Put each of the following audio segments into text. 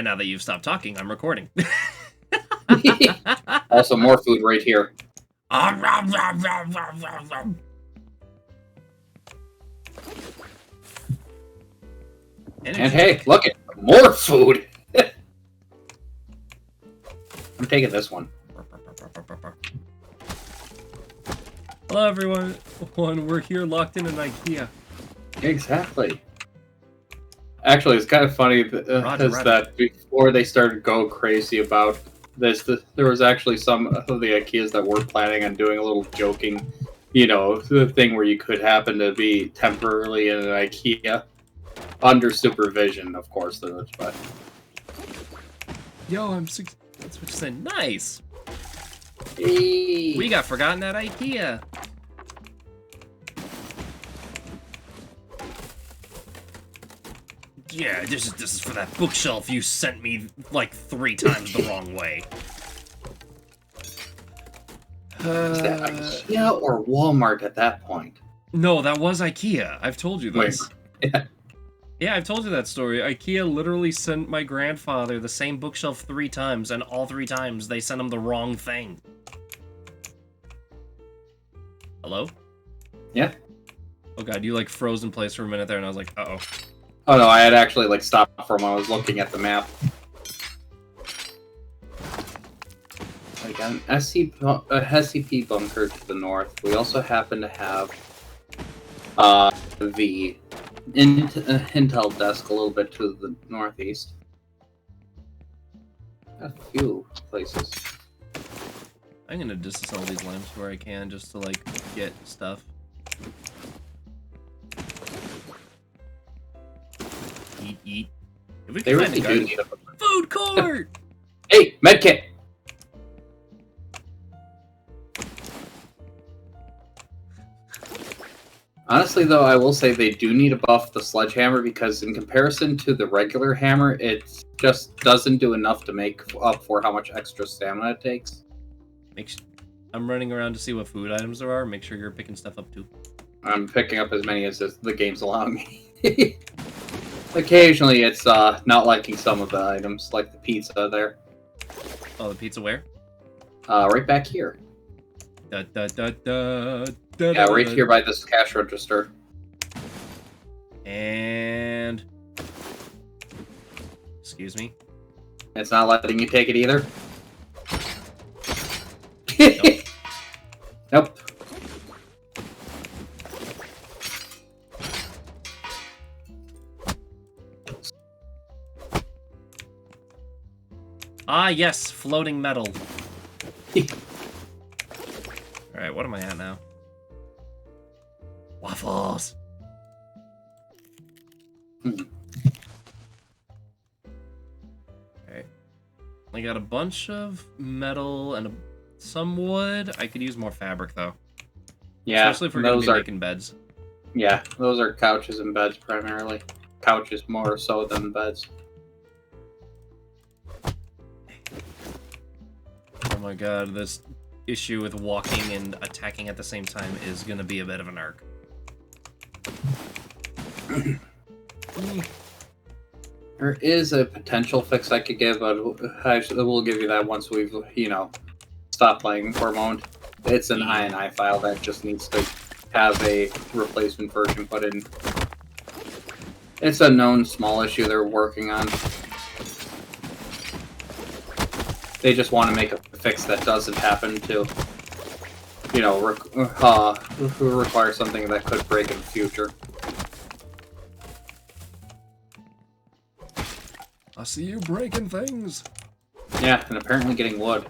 And now that you've stopped talking, I'm recording. Also, more food right here. And And hey, look at more food. I'm taking this one. Hello, everyone. We're here locked in an IKEA. Exactly. Actually, it's kind of funny that before they started go crazy about this, there was actually some of the IKEAs that were planning on doing a little joking, the thing where you could happen to be temporarily in an IKEA under supervision, of course. But yo, that's what you said. Nice. hey. We got forgotten at IKEA. Yeah, this is for that bookshelf you sent me like 3 times the wrong way. Is that IKEA or Walmart at that point? No, that was IKEA. I've told you this. Wait. Yeah, I've told you that story. IKEA literally sent my grandfather the same bookshelf 3 times, and all 3 times they sent him the wrong thing. Hello? Yeah. Oh god, you like froze in place for a minute there, and I was like, uh-oh. Oh no, I had actually stopped for a moment. I was looking at the map. I got an SCP bunker to the north. We also happen to have the Intel desk a little bit to the northeast. A few places. I'm gonna disassemble these lamps where I can, just to like get stuff. Eat. If we They can really do need a food court. Hey, medkit. Honestly, though, I will say they do need to buff the sledgehammer because, in comparison to the regular hammer, it just doesn't do enough to make up for how much extra stamina it takes. I'm running around to see what food items there are. Make sure you're picking stuff up too. I'm picking up as many as the game's allowing me. Occasionally, it's not liking some of the items, like the pizza there. Oh, the pizza where? Right back here. Yeah, right here by this cash register. And... excuse me? It's not letting you take it either? Nope. Nope. Ah, yes, floating metal. Alright, what am I at now? Waffles! Alright. I got a bunch of metal and some wood. I could use more fabric, though. Yeah, especially if we're going to be making beds. Yeah, those are couches and beds primarily. Couches more so than beds. Oh my god, this issue with walking and attacking at the same time is gonna be a bit of an arc. There is a potential fix I could give, but I will give you that once we've, stopped playing for a moment. It's an INI file that just needs to have a replacement version put in. It's a known small issue they're working on. They just want to make a fix that doesn't happen to, require something that could break in the future. I see you breaking things. Yeah, and apparently getting wood.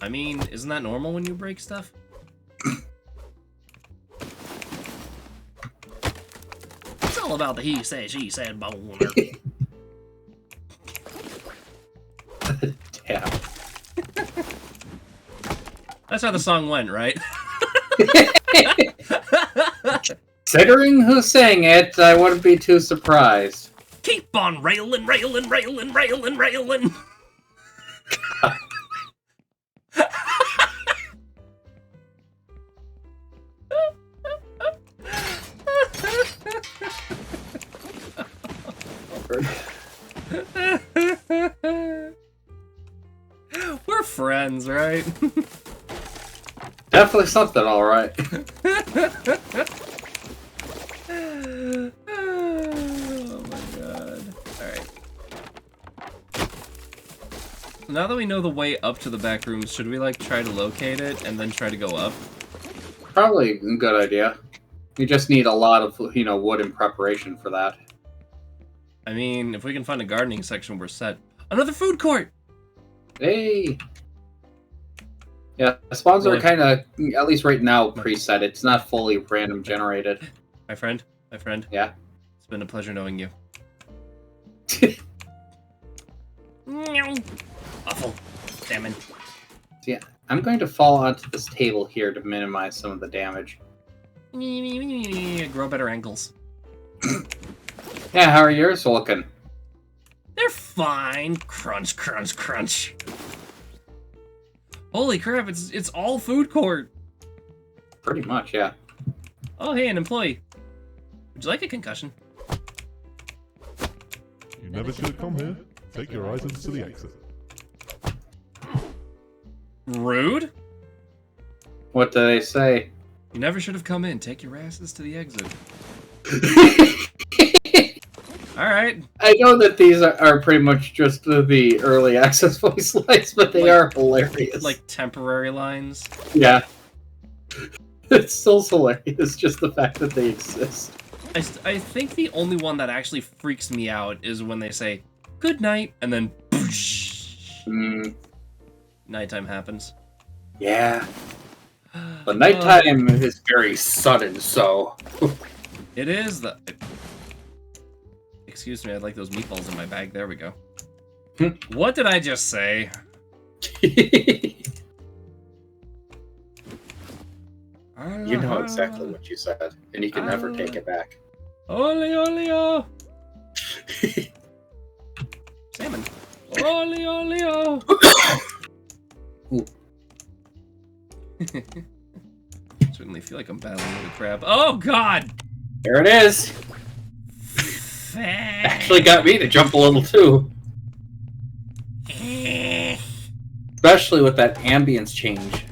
I mean, isn't that normal when you break stuff? It's all about the he said, she said, boner. Yeah. That's how the song went, right? Considering who sang it, I wouldn't be too surprised. Keep on railing, railing, railing, railing, railing. We're friends, right? Definitely something, all right. Oh my god. Alright. Now that we know the way up to the back rooms, should we, like, try to locate it and then try to go up? Probably a good idea. You just need a lot of, wood in preparation for that. I mean, if we can find a gardening section, we're set. Another food court! Hey! Yeah, spawns are kind of, at least right now, preset. It's not fully random generated. My friend? Yeah? It's been a pleasure knowing you. Awful. Salmon. Yeah, I'm going to fall onto this table here to minimize some of the damage. Grow better ankles. Yeah, how are yours looking? They're fine. Crunch, crunch, crunch. Holy crap, it's all food court. Pretty much, yeah. Oh, hey, an employee. Would you like a concussion? You never should have come here. Take your items to the exit. Rude? What do they say? You never should have come in. Take your asses to the exit. Alright. I know that these are pretty much just the early access voice lines, but they are hilarious. Like temporary lines. Yeah. It's still hilarious, just the fact that they exist. I think the only one that actually freaks me out is when they say, good night, and then nighttime happens. Yeah. The nighttime is very sudden, so... It is the... Excuse me, I'd like those meatballs in my bag. There we go. What did I just say? You know exactly what you said, and you can never take it back. Ole, ole, oh. Salmon. Ole, ole, oh. Certainly feel like I'm battling with a crab. Oh, God! There it is! Actually got me to jump a little, too. Especially with that ambience change.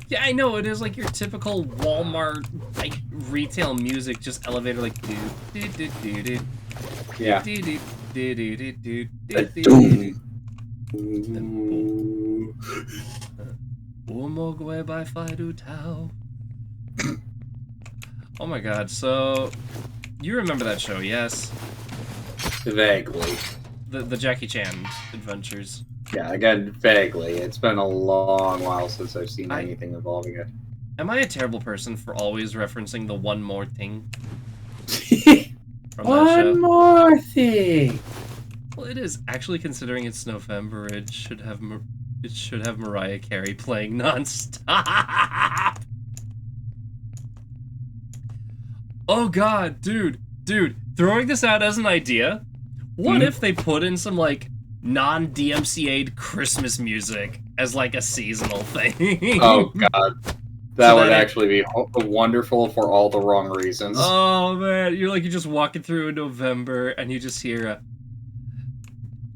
Yeah, I know, it is like your typical Walmart, like, retail music, just elevator, like, do do do do do. Yeah. Do do do do do do The do. doom. Umogwe by Fidu Tao. Oh my god, so you remember that show, yes? Vaguely. The Jackie Chan adventures. Yeah, again, vaguely. It's been a long while since I've seen anything involving it. Am I a terrible person for always referencing the one more thing? From that show? One more thing. Well, it is. Actually, considering it's November, it should have Mariah Carey playing nonstop. Oh god, dude, throwing this out as an idea. What if they put in some like non-DMCA'd Christmas music as like a seasonal thing? Oh god. That would actually be wonderful for all the wrong reasons. Oh man, you're just walking through in November and you just hear a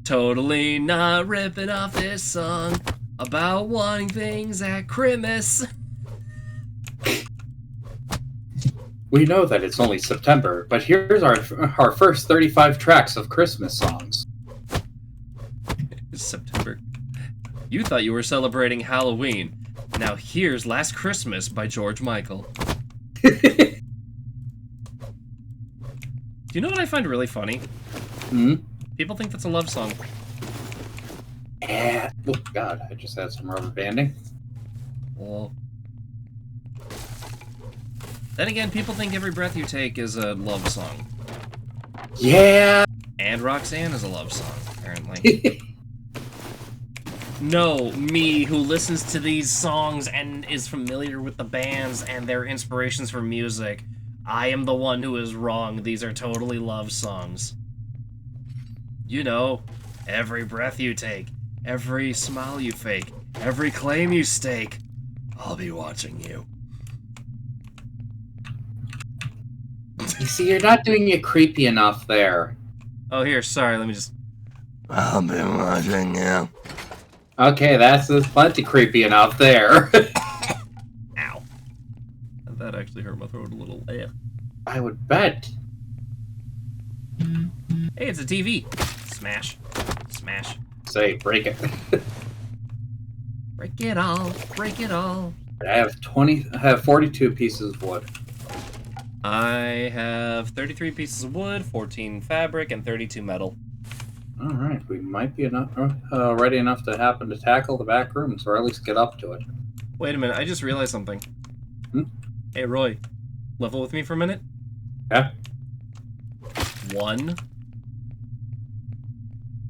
totally not ripping off this song about wanting things at Christmas. We know that it's only September, but here's our first 35 tracks of Christmas songs. It's September. You thought you were celebrating Halloween. Now here's Last Christmas by George Michael. Do you know what I find really funny? People think that's a love song. Yeah. Oh god, I just had some rubber banding. Well. Then again, people think Every Breath You Take is a love song. Yeah! And Roxanne is a love song, apparently. No, me, who listens to these songs and is familiar with the bands and their inspirations for music, I am the one who is wrong. These are totally love songs. You know, every breath you take, every smile you fake, every claim you stake, I'll be watching you. You see, you're not doing it creepy enough there. Oh, here, sorry, let me just... I've been watching you. Okay, that's plenty creepy enough there. Ow. That actually hurt my throat a little. Yeah. I would bet. Hey, it's a TV. Smash. Smash. Say, break it. Break it all. Break it all. I have 42 pieces of wood. I have 33 pieces of wood, 14 fabric, and 32 metal. All right, we might be ready enough to happen to tackle the back rooms, or at least get up to it. Wait a minute, I just realized something. Hmm? Hey, Roy, level with me for a minute? Yeah. 1.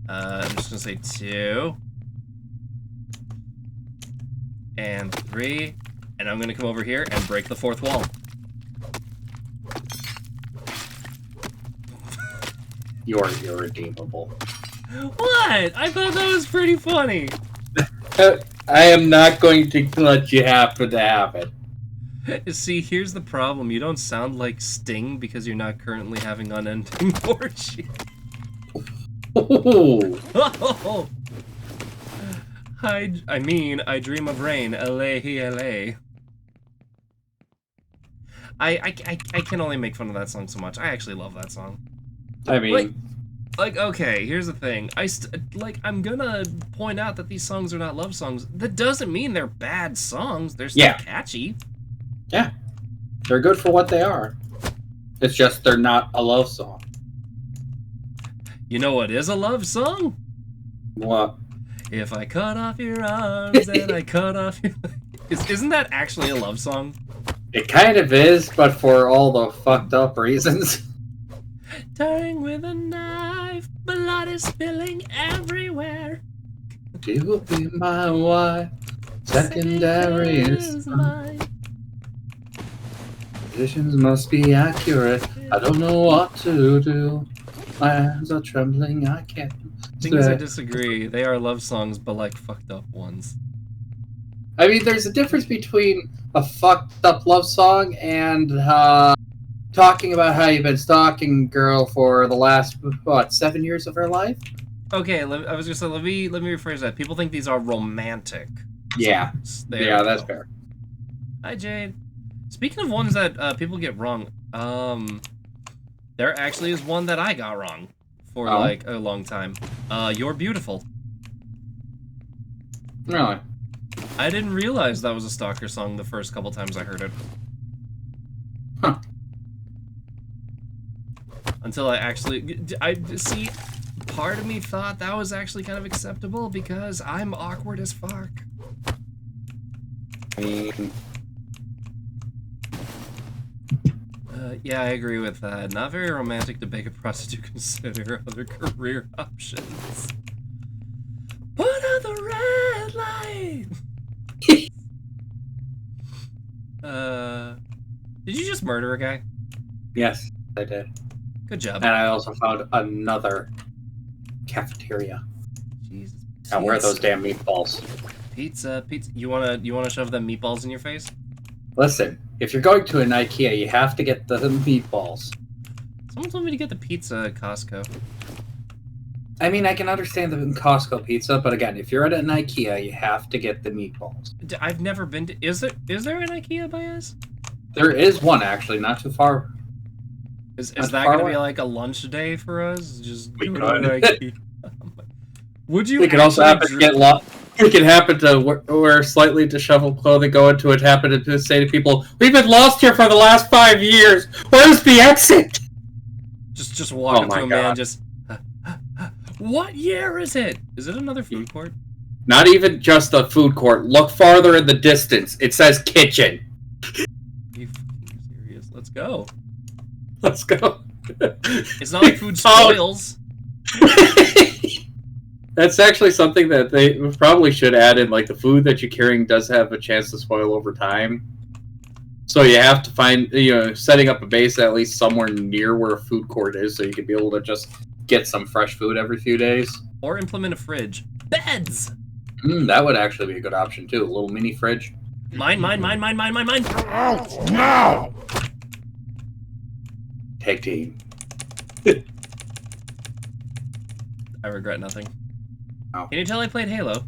I'm just gonna say 2. And 3. And I'm gonna come over here and break the 4th wall. You're irredeemable. What? I thought that was pretty funny. I am not going to let you happen to have it. See, here's the problem. You don't sound like Sting because you're not currently having unending orgy. Oh. I mean, I dream of rain. LA, LA. I can only make fun of that song so much. I actually love that song. I mean... Like, okay, here's the thing. I'm gonna point out that these songs are not love songs. That doesn't mean they're bad songs. They're still catchy. Yeah. They're good for what they are. It's just they're not a love song. You know what is a love song? What? If I cut off your arms and I cut off your... Isn't that actually a love song? It kind of is, but for all the fucked up reasons. Tearing with a knife, blood is spilling everywhere. You will be my wife. Secondary is mine. Positions must be accurate. I don't know what to do. My hands are trembling. I can't. Things I disagree. They are love songs, but like fucked up ones. I mean, there's a difference between a fucked up love song and talking about how you've been stalking a girl for the last, what, 7 years of her life? Okay, I was gonna say, let me rephrase that. People think these are romantic. Yeah. Yeah, that's fair. Hi, Jade. Speaking of ones that people get wrong, there actually is one that I got wrong for like a long time. You're Beautiful. Really? I didn't realize that was a stalker song the first couple times I heard it. Huh. Until I see, part of me thought that was actually kind of acceptable because I'm awkward as fuck. Yeah, I agree with that. Not very romantic to beg a prostitute to consider other career options. Put on the red light! Did you just murder a guy? Yes, I did. Good job. And I also found another cafeteria. Jesus. Now, where are those damn meatballs? Pizza. You wanna shove them meatballs in your face? Listen, if you're going to an IKEA, you have to get the meatballs. Someone told me to get the pizza at Costco. I mean, I can understand the Costco pizza, but again, if you're at an IKEA, you have to get the meatballs. I've never been to... Is there an IKEA by us? There is one, actually, not too far. Is that going to be like a lunch day for us? Just we could. IKEA. Would you? We could also happen to get lost. We could happen to wear slightly disheveled clothing, go into it, happen to say to people, "We've been lost here for the last 5 years. Where's the exit?" Just walk up to a man, just... What year is it? Is it another food court? Not even just a food court. Look farther in the distance. It says kitchen. Are you fucking serious? Let's go. Let's go. It's not like food spoils. That's actually something that they probably should add in. Like, the food that you're carrying does have a chance to spoil over time. So you have to find, setting up a base at least somewhere near where a food court is, so you can be able to just get some fresh food every few days. Or implement a fridge. Beds! That would actually be a good option, too. A little mini fridge. Mine. Out now! Tag team. I regret nothing. Oh. Can you tell I played Halo?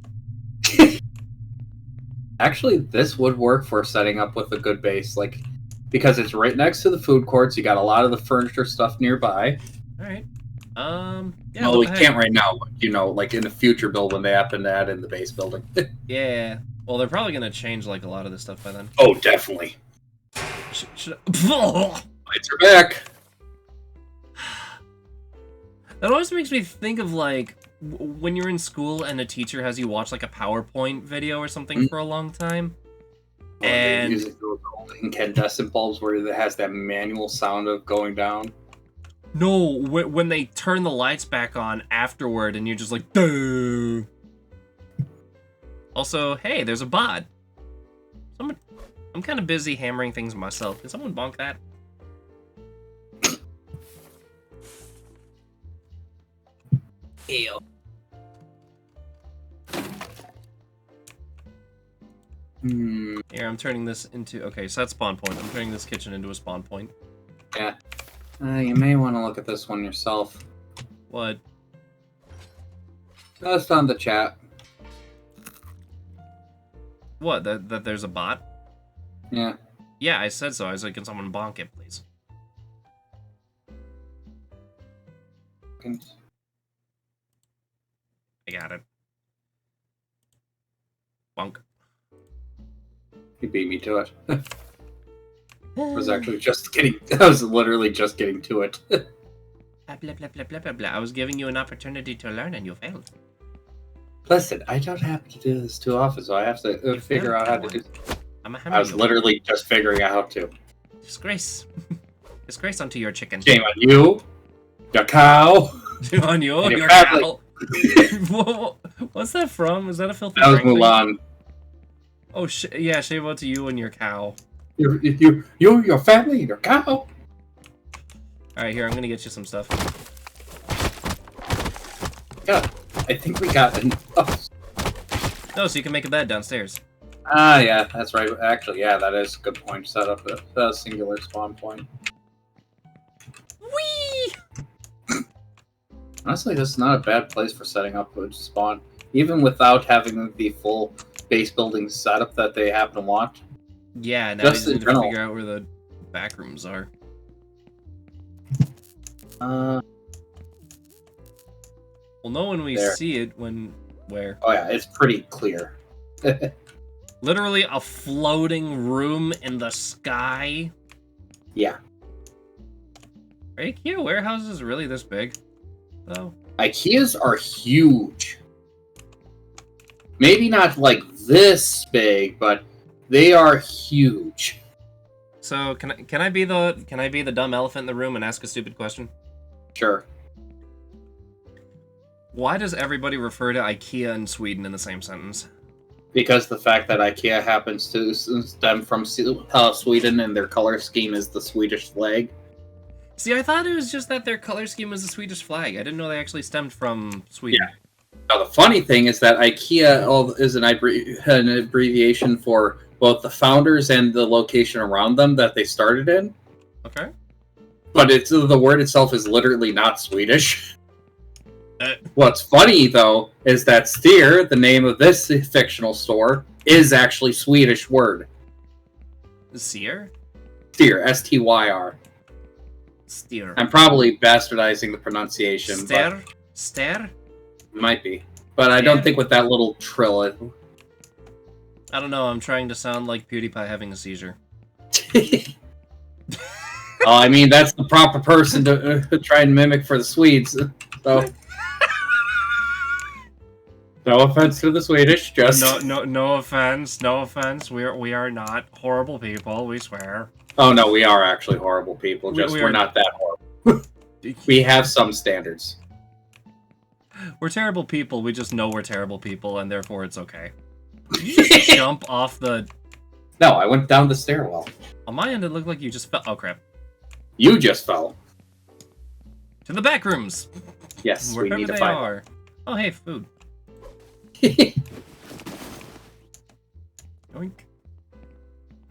Actually, this would work for setting up with a good base, like, because it's right next to the food courts. You got a lot of the furniture stuff nearby. All right. Yeah. Well, we can't right now, but, you know, like in the future build when they happen to add in the base building. Yeah. Well, they're probably gonna change like a lot of this stuff by then. Oh, definitely. Should Lights are back. That always makes me think of like when you're in school and a teacher has you watch like a PowerPoint video or something for a long time. And using those old incandescent bulbs where it has that manual sound of going down. no, when they turn the lights back on afterward, and you're just like, duh. Also, hey, there's a bot. I'm kind of busy hammering things myself. Can someone bonk that? Ew. Here, I'm turning this into... Okay, so that's spawn point. I'm turning this kitchen into a spawn point. Yeah. You may want to look at this one yourself. What? Just on the chat. What? That there's a bot? Yeah. Yeah, I said so. I was like, can someone bonk it, please? I got it. Bonk. You beat me to it. I was actually just getting... I was literally just getting to it. Blah, blah, blah, blah, blah, blah, blah. I was giving you an opportunity to learn and you failed. Listen, I don't have to do this too often, so I have to figure out how to do... I was literally just figuring out how to. Disgrace. Disgrace unto your chicken. Shame on you, your cow. On you, and your family. cow. What's that from? Is that a filthy That was Frank thing? Mulan. Oh, yeah, shame on to you and your cow. You, your family, and your cow. Alright, here, I'm gonna get you some stuff. Yeah, I think we got enough. No, so you can make a bed downstairs. Ah, yeah, that's right. Actually, yeah, that is a good point. Set up a singular spawn point. Whee! Honestly, this is not a bad place for setting up a spawn, even without having the full base building setup that they happen to want. Yeah, now Just we in just need to general. figure out where the back rooms are. Uh, We'll know when we There. see it, where. oh yeah, it's pretty clear. Literally a floating room in the sky. Yeah. Are IKEA warehouses really this big? Though? IKEAs are huge. Maybe not like this big, but they are huge. So can I be the dumb elephant in the room and ask a stupid question? Sure. Why does everybody refer to IKEA in Sweden in the same sentence? Because the fact that IKEA happens to stem from Sweden and their color scheme is the Swedish flag. See, I thought it was just that their color scheme was the Swedish flag. I didn't know they actually stemmed from Sweden. Yeah. Now, the funny thing is that IKEA is an abbreviation for both the founders and the location around them that they started in. Okay. But the word itself is literally not Swedish. What's funny, though, is that Styr, the name of this fictional store, is actually Swedish word. Seer? Styr, S-T-Y-R. Steer. I'm probably bastardizing the pronunciation. Ster? Ster? But might be. But I don't think with that little trill. I don't know, I'm trying to sound like PewDiePie having a seizure. I mean, that's the proper person to try and mimic for the Swedes. So... No offense to the Swedish, just... No offense, no offense. We are not horrible people, we swear. Oh no, we are actually horrible people, just we're not that horrible. We have some standards. We're terrible people, we just know we're terrible people, and therefore it's okay. Did you just jump off the... No, I went down the stairwell. On my end, it looked like you just fell... Oh, crap. You just fell. To the back rooms! Yes, we Wherever need to they find are. Oh, hey, food. Yoink.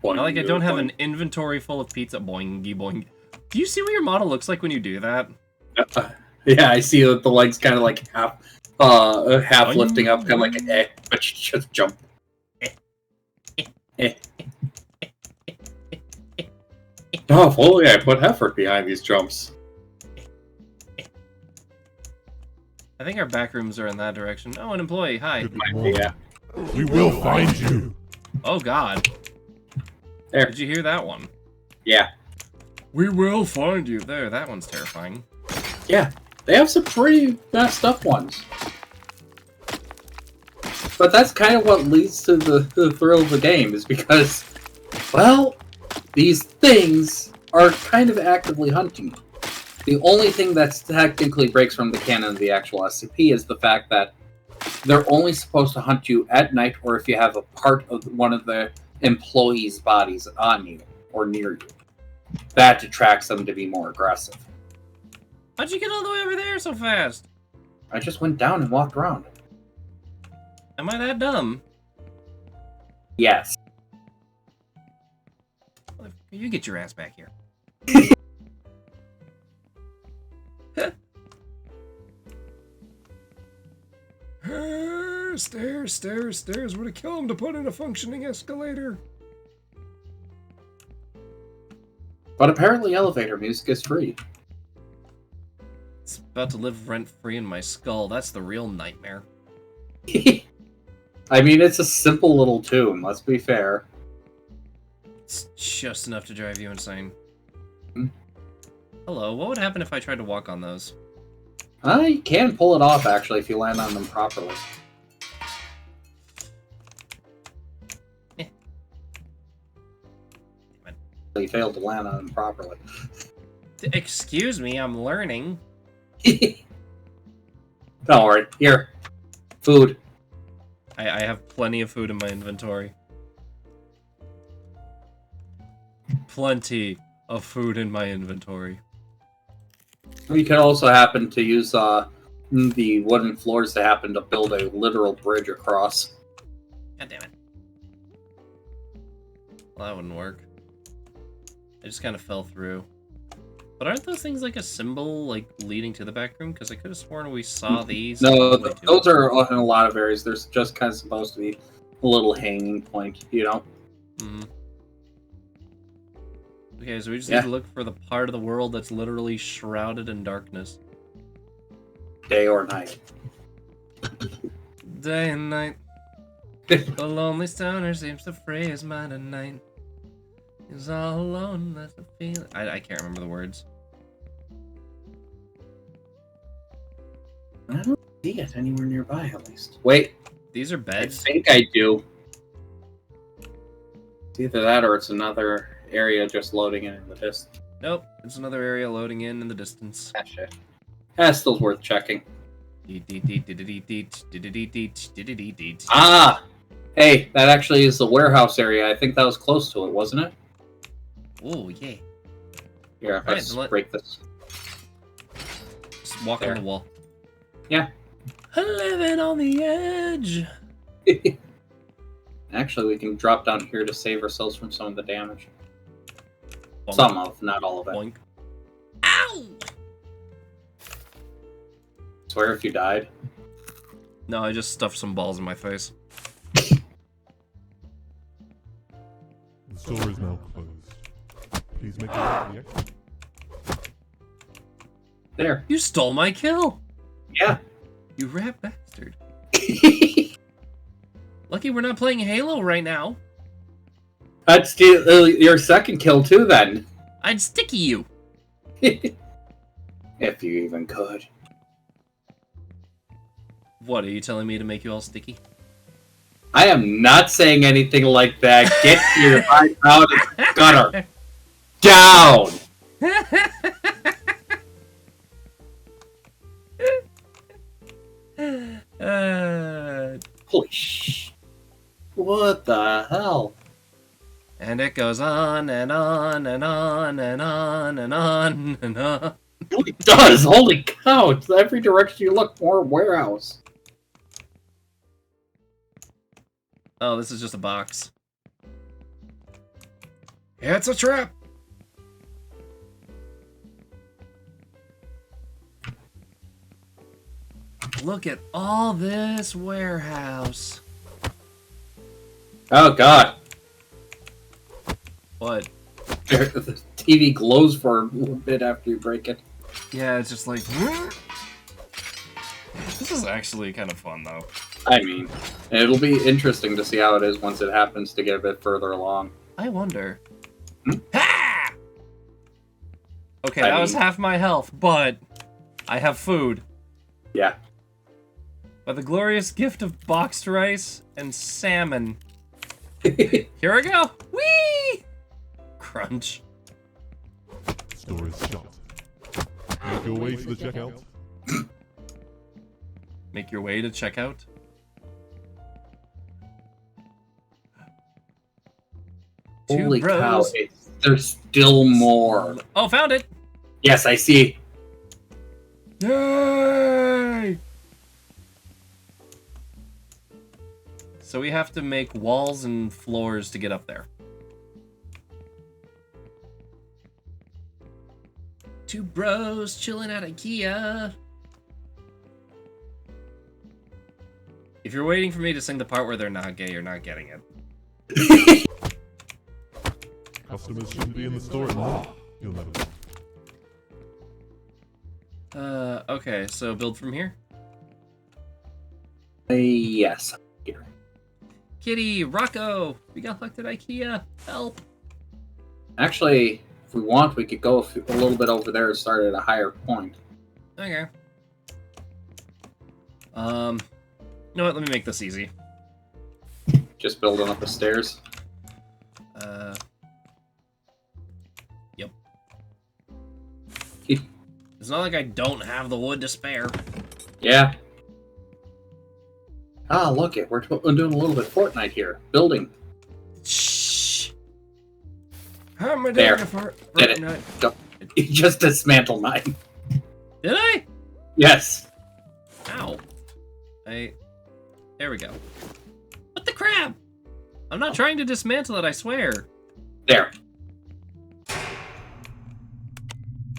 I don't have an inventory full of pizza. Boingy boing. Do you see what your model looks like when you do that? Yeah, I see that the legs kind of like half lifting up, kind of like but you just jump. Oh, if only I put effort behind these jumps. I think our back rooms are in that direction. Oh, an employee. Hi. Yeah. We will find you. Oh, God. There. Did you hear that one? Yeah. We will find you. There, that one's terrifying. Yeah. They have some pretty messed up ones. But that's kind of what leads to the thrill of the game, is because, well, these things are kind of actively hunting you. The only thing that technically breaks from the canon of the actual SCP is the fact that they're only supposed to hunt you at night, or if you have a part of one of the employees' bodies on you or near you. That detracts them to be more aggressive. How'd you get all the way over there so fast? I just went down and walked around. Am I that dumb? Yes. You get your ass back here. Stairs, stairs, stairs. Would it kill him to put in a functioning escalator? But apparently elevator music is free. It's about to live rent-free in my skull. That's the real nightmare. I mean, it's a simple little tune, let's be fair. It's just enough to drive you insane. Hmm? Hello, what would happen if I tried to walk on those? You can pull it off, actually, if you land on them properly. You failed to land on them properly. Excuse me, I'm learning. Don't worry. Here. Food. I have plenty of food in my inventory. Plenty of food in my inventory. We could also happen to use the wooden floors to happen to build a literal bridge across. God damn it. Well, that wouldn't work. I just kind of fell through. But aren't those things like a symbol, like, leading to the back room? Because I could have sworn we saw these. No, those are in a lot of areas. There's just kind of supposed to be a little hanging point, you know? Mm-hmm. Okay, so we just need to look for the part of the world that's literally shrouded in darkness. Day or night. Day and night. The lonely stoner seems to free his mind at night. He's all alone, that's the feeling. I can't remember the words. I don't see it anywhere nearby, at least. Wait. These are beds? I think I do. It's either that or it's another area just loading in the distance. Nope, it's another area loading in the distance. That's still worth checking. Ah! Hey, that actually is the warehouse area. I think that was close to it, wasn't it? Oh, yeah. Here, let's break this. Just walk on the wall. Yeah. Living on the edge. Actually, we can drop down here to save ourselves from some of the damage. Bonk. Some of, not all of it. Boink. Ow! Swear if you died. No, I just stuffed some balls in my face. The store is now closed. Please make your way to the exit. There. You stole my kill! Yeah. You rat bastard. Lucky we're not playing Halo right now. That's your second kill too, then. I'd sticky you. If you even could. What, are you telling me to make you all sticky? I am not saying anything like that. Get your eyes out of the gutter. Down! Holy sh! What the hell? And it goes on and on and on and on and on and on. It does! Holy cow! It's every direction you look, more warehouse. Oh, this is just a box. It's a trap! Look at all this warehouse. Oh god. What? The TV glows for a little bit after you break it. Yeah, it's just like... This is actually kind of fun, though. I mean, it'll be interesting to see how it is once it happens to get a bit further along. I wonder. Hmm? Ha! Okay, that was half my health, but I have food. Yeah. By the glorious gift of boxed rice and salmon. Here I go. Whee! Crunch. Store is shut. Make your way to the checkout. Make your way to checkout. Holy cow, there's still more. Oh, found it! Yes, I see. Yay! So we have to make walls and floors to get up there. Two bros chilling at IKEA. If you're waiting for me to sing the part where they're not gay, you're not getting it. Customers shouldn't be in the store at night. You'll never know. Okay, so build from here. Yes. Here. Kitty, Rocco, we got locked at IKEA. Help. Actually, if we want, we could go a little bit over there and start at a higher point. Okay. You know what? Let me make this easy. Just building up the stairs. Yep. It's not like I don't have the wood to spare. Yeah. Ah, look it. We're doing a little bit Fortnite here. Building. Shh. How am I There. doing for Did it. Fortnite? Go. You just dismantled mine. Did I? Yes. Ow. There we go. What the crap? I'm not trying to dismantle it, I swear. There.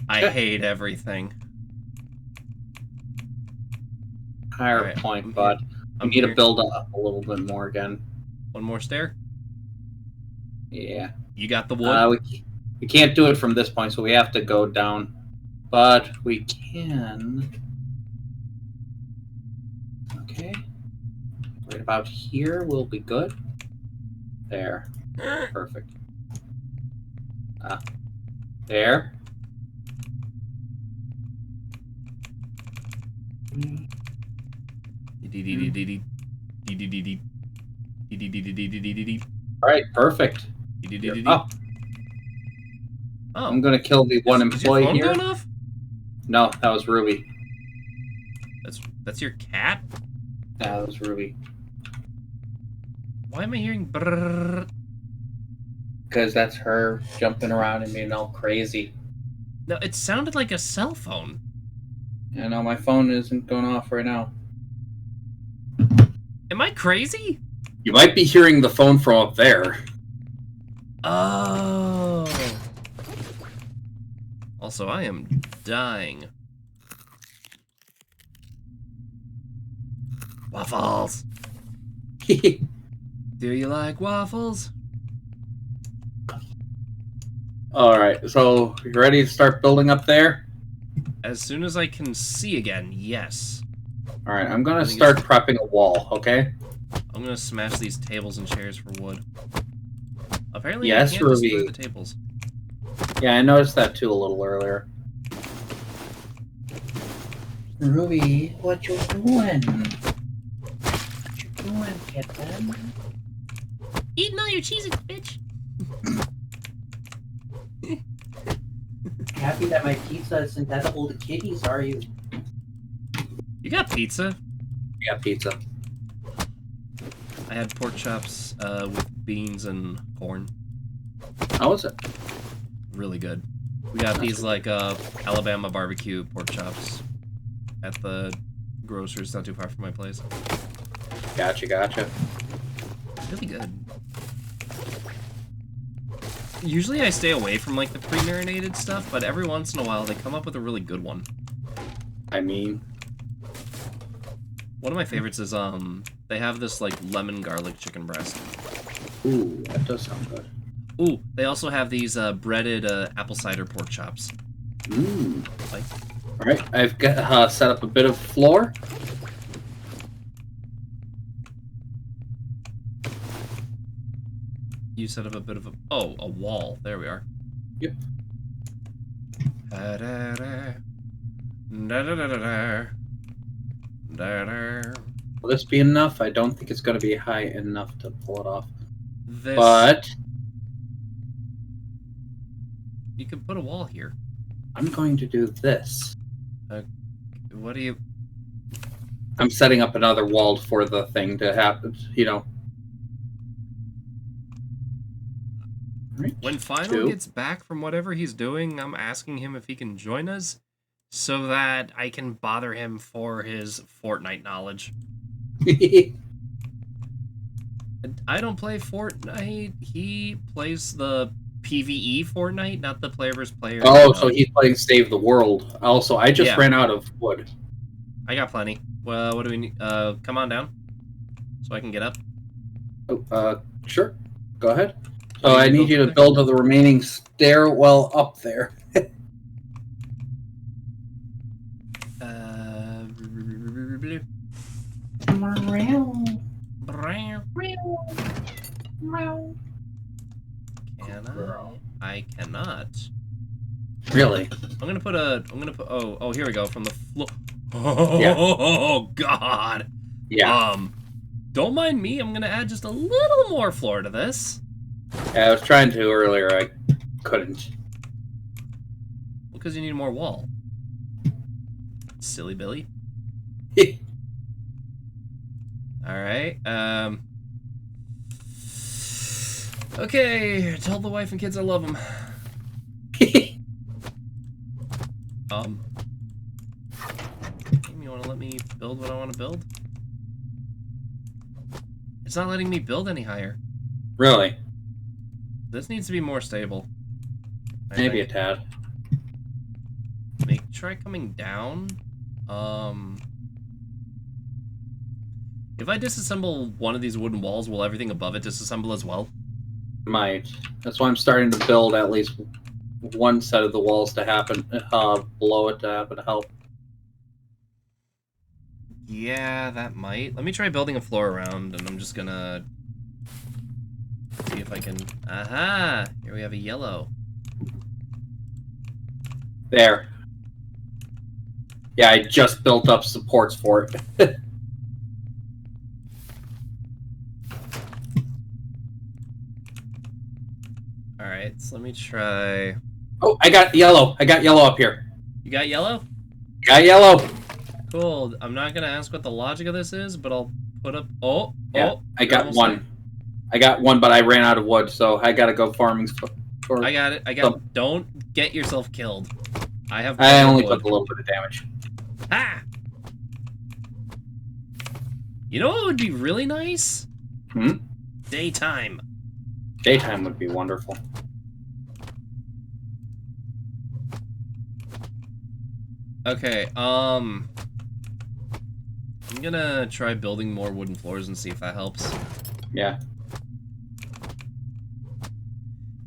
I hate everything. Higher Alright, point, but we need to build up a little bit more again. One more stair. Yeah. You got the wood? We can't do it from this point, so we have to go down. But we can... Okay. Right about here will be good. There. Perfect. There. Alright, perfect. Oh, Oh. I'm gonna kill the one Is your employee phone here. going off? No, that was Ruby. That's your cat? That was Ruby. Why am I hearing brrrr? Because that's her jumping around and being all crazy. No, it sounded like a cell phone. I know my phone isn't going off right now. Am I crazy? You might be hearing the phone from up there. Oh. Also, I am dying. Waffles. Do you like waffles? Alright, so you ready to start building up there? As soon as I can see again, yes. Alright, I'm gonna start prepping a wall, okay? I'm gonna smash these tables and chairs for wood. Apparently, Yes, I can't destroy Ruby. the tables. Yeah, I noticed that too a little earlier. Ruby, what you doing? What you doing, kitten? Eating all your cheeses, bitch. Happy that my pizza isn't edible to kitties, are you? You got pizza? We got pizza. I had pork chops with beans and corn. How was it? Really good. We got these like Alabama barbecue pork chops at the grocer's not too far from my place. Gotcha. Really good. Usually I stay away from like the pre-marinated stuff, but every once in a while they come up with a really good one. I mean... One of my favorites is they have this like lemon garlic chicken breast. Ooh, that does sound good. Ooh, they also have these breaded apple cider pork chops. Mmm. Like, all right, I've got set up a bit of floor. you set up a bit of a wall. There we are. Yep. Will this be enough? I don't think it's going to be high enough to pull it off. But you could put a wall here. I'm going to do this. What do you... I'm setting up another wall for the thing to happen, you know. Right. When Final gets back from whatever he's doing, I'm asking him if he can join us so that I can bother him for his Fortnite knowledge. I don't play Fortnite. He plays the PvE Fortnite, not the player versus player. Oh, so he's playing Save the World. Also, I just ran out of wood. I got plenty. Well, what do we need? Come on down so I can get up. Oh, sure. Go ahead. So I need you to build the remaining stairwell up there. Can I cannot. Really? I'm gonna put. Oh, here we go. From the floor. Oh God. Yeah. Don't mind me. I'm gonna add just a little more floor to this. Yeah, I was trying to earlier. I couldn't. Well, because you need more wall. Silly Billy. All right. Okay. Tell the wife and kids I love them. You want to let me build what I want to build? It's not letting me build any higher. Really? This needs to be more stable. Maybe a tad. Try coming down. If I disassemble one of these wooden walls, will everything above it disassemble as well? Might. That's why I'm starting to build at least one set of the walls to happen, below it to happen to help. Yeah, that might. Let me try building a floor around, and I'm just gonna see if I can... Aha! Here we have a yellow. There. Yeah, I just built up supports for it. Alright, so let me try... Oh, I got yellow. I got yellow up here. You got yellow? Got yellow. Cool. I'm not gonna ask what the logic of this is, but I'll put up... I got one. There. I got one, but I ran out of wood, so I gotta go farming for... I got it. Don't get yourself killed. I only took a little bit of damage. Ah! You know what would be really nice? Daytime. Daytime would be wonderful. Okay, I'm gonna try building more wooden floors and see if that helps. Yeah.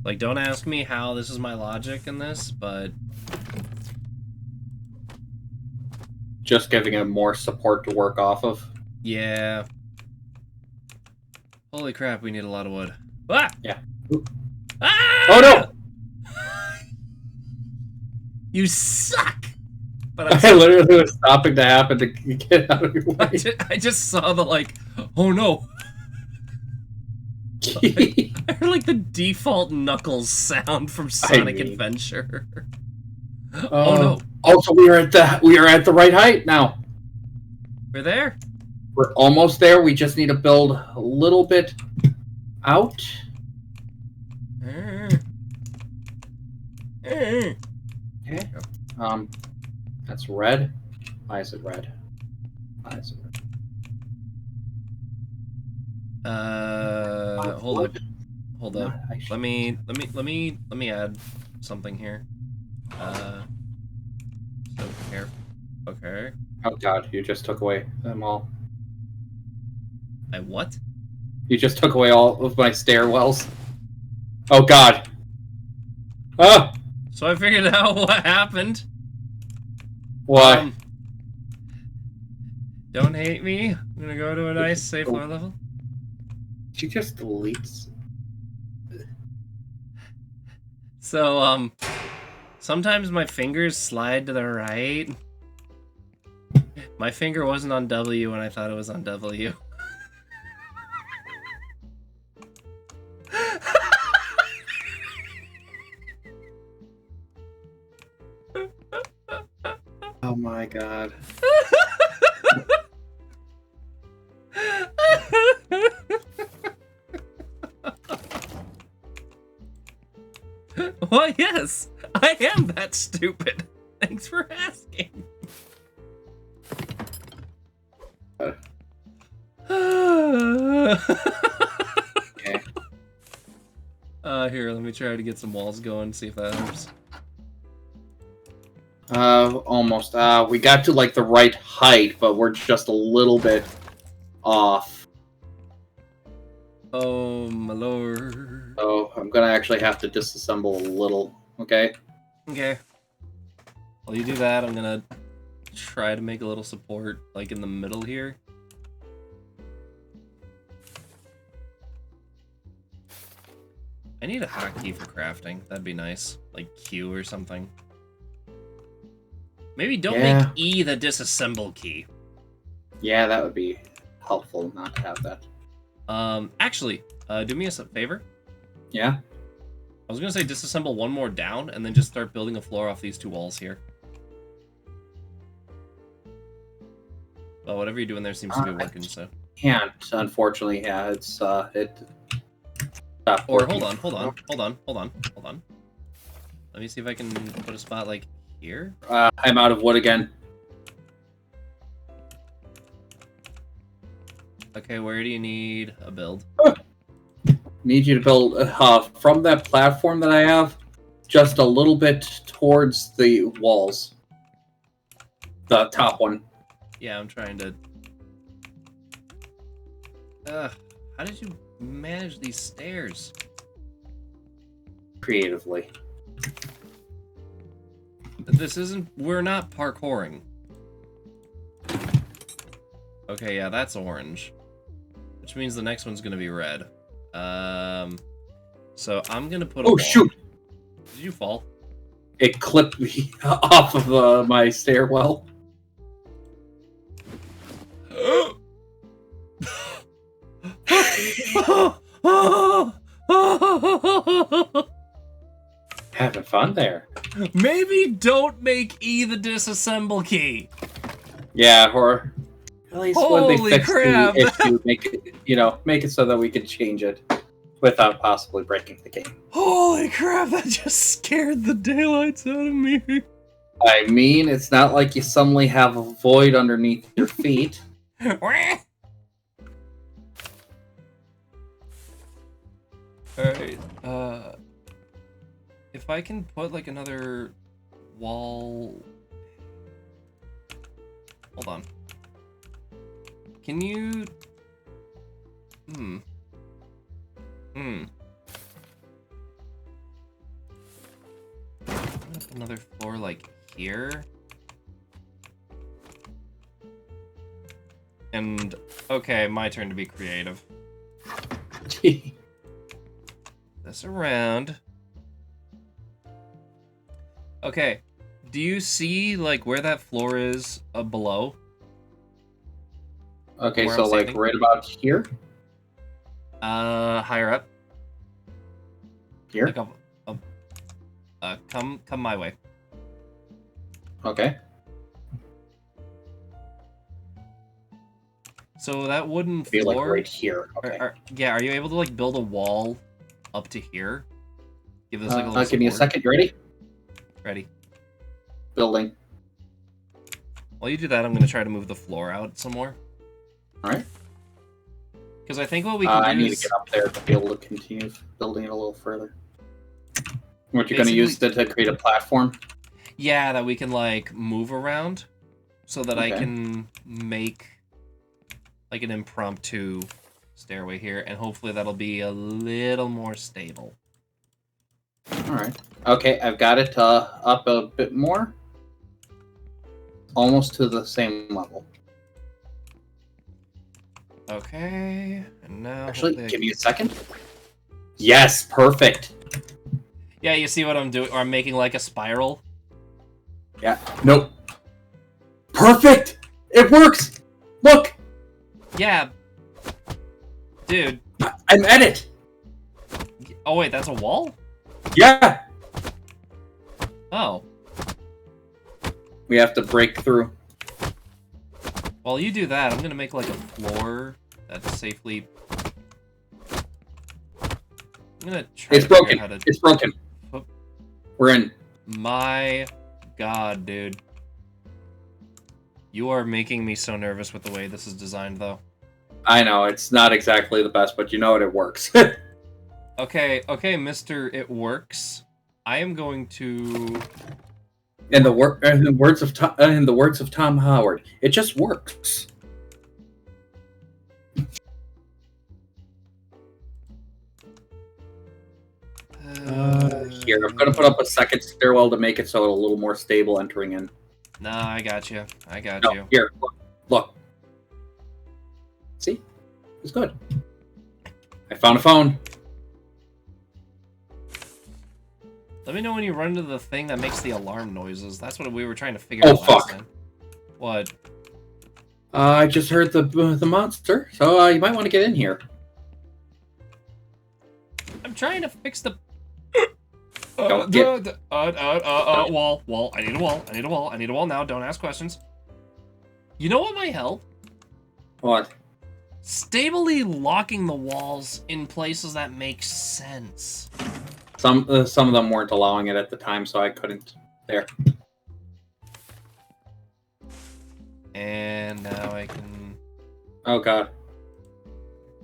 Like, don't ask me how this is my logic in this, but... Just giving it more support to work off of. Yeah. Holy crap, we need a lot of wood. Ah! Yeah. Ah! Oh no! You suck! But I literally was stopping to happen to get out of your way. I just saw the, like, oh no. I heard, like, the default Knuckles sound from Sonic Adventure. Oh no. Also, we are at the right height now. We're there? We're almost there. We just need to build a little bit out. Okay. That's red. Why is it red? Why is it red? Hold up. Let me add something here. So here. Okay. Oh god, you just took away them all. I what? You just took away all of my stairwells. Oh god. Ah! So I figured out what happened. Why? Don't hate me. I'm gonna go to a nice safe floor level. She just deletes. So, sometimes my fingers slide to the right. My finger wasn't on W when I thought it was on W. Oh my god. Well, yes, I am that stupid. Thanks for asking. Okay. Here, let me try to get some walls going, see if that helps. Almost. We got to like the right height, but we're just a little bit off. Oh my lord. So I'm gonna actually have to disassemble a little, okay? Okay. While you do that, I'm gonna try to make a little support, like in the middle here. I need a hotkey for crafting. That'd be nice. Like Q or something. Maybe don't make E the disassemble key. Yeah, that would be helpful not to have that. Actually, do me a favor. Yeah? I was gonna say disassemble one more down, and then just start building a floor off these two walls here. Well, whatever you're doing there seems to be working, so... Can't, unfortunately, yeah, it's, it... Or, hold on. Let me see if I can put a spot, like, here? I'm out of wood again. Okay, where do you need a build? Need you to build, from that platform that I have, just a little bit towards the walls. The top one. Yeah, I'm trying to... how did you manage these stairs? Creatively. This isn't... We're not parkouring. Okay, yeah, that's orange. Which means the next one's gonna be red. So I'm gonna put a wall. Shoot! Did you fall? It clipped me off of my stairwell. Having fun there. Maybe don't make E the disassemble key. Yeah, or at least when they Holy fix crap. the issue, make it, make it so that we can change it without possibly breaking the game. Holy crap, that just scared the daylights out of me. I mean, it's not like you suddenly have a void underneath your feet. Alright, if I can put like another wall... Hold on. Can you... Another floor like here. And, okay, my turn to be creative. This around. Okay, do you see, like, where that floor is below? Okay, Where so I'm like standing? right about here? Higher up. Here? Like come my way. Okay. So that wooden Be floor... like right here. Okay. Are you able to, like, build a wall up to here? Give this, like, a little give me a support? second. You ready? Ready. Building. While you do that, I'm going to try to move the floor out some more. Alright. Because I think what we can do I need is... to get up there to be able to continue building it a little further. What you're going to use to create a platform? Yeah, that we can, like, move around. So that I Okay. can make... like an impromptu stairway here, and hopefully that'll be a little more stable. Alright. Okay, I've got it up a bit more. Almost to the same level. Okay, and now... Actually, give me a second. Yes, perfect. Yeah, you see what I'm doing? Or I'm making like a spiral? Yeah. Nope. Perfect! It works! Look! Yeah. Dude. I'm at it! Oh wait, that's a wall? Yeah! Oh. We have to break through. While you do that, I'm gonna make like a floor that's safely... I'm gonna try It's to figure broken. out how to... It's broken. We're in. My god, dude. You are making me so nervous with the way this is designed, though. I know, it's not exactly the best, but you know what, it works. Okay, Mr. It Works. I am going to... In the words of Tom Howard, it just works. Here, I'm gonna put up a second stairwell to make it so it's a little more stable entering in. Nah, I got you. I got No, you. here, look. See? It's good. I found a phone. Let me know when you run into the thing that makes the alarm noises. That's what we were trying to figure Oh, out last fuck. time. What? I just heard the monster, so you might want to get in here. I'm trying to fix the... Don't get- wall. I need a wall. I need a wall now. Don't ask questions. You know what might help? What? Stably locking the walls in places that make sense. Some of them weren't allowing it at the time, so I couldn't. There. And now I can... Oh god.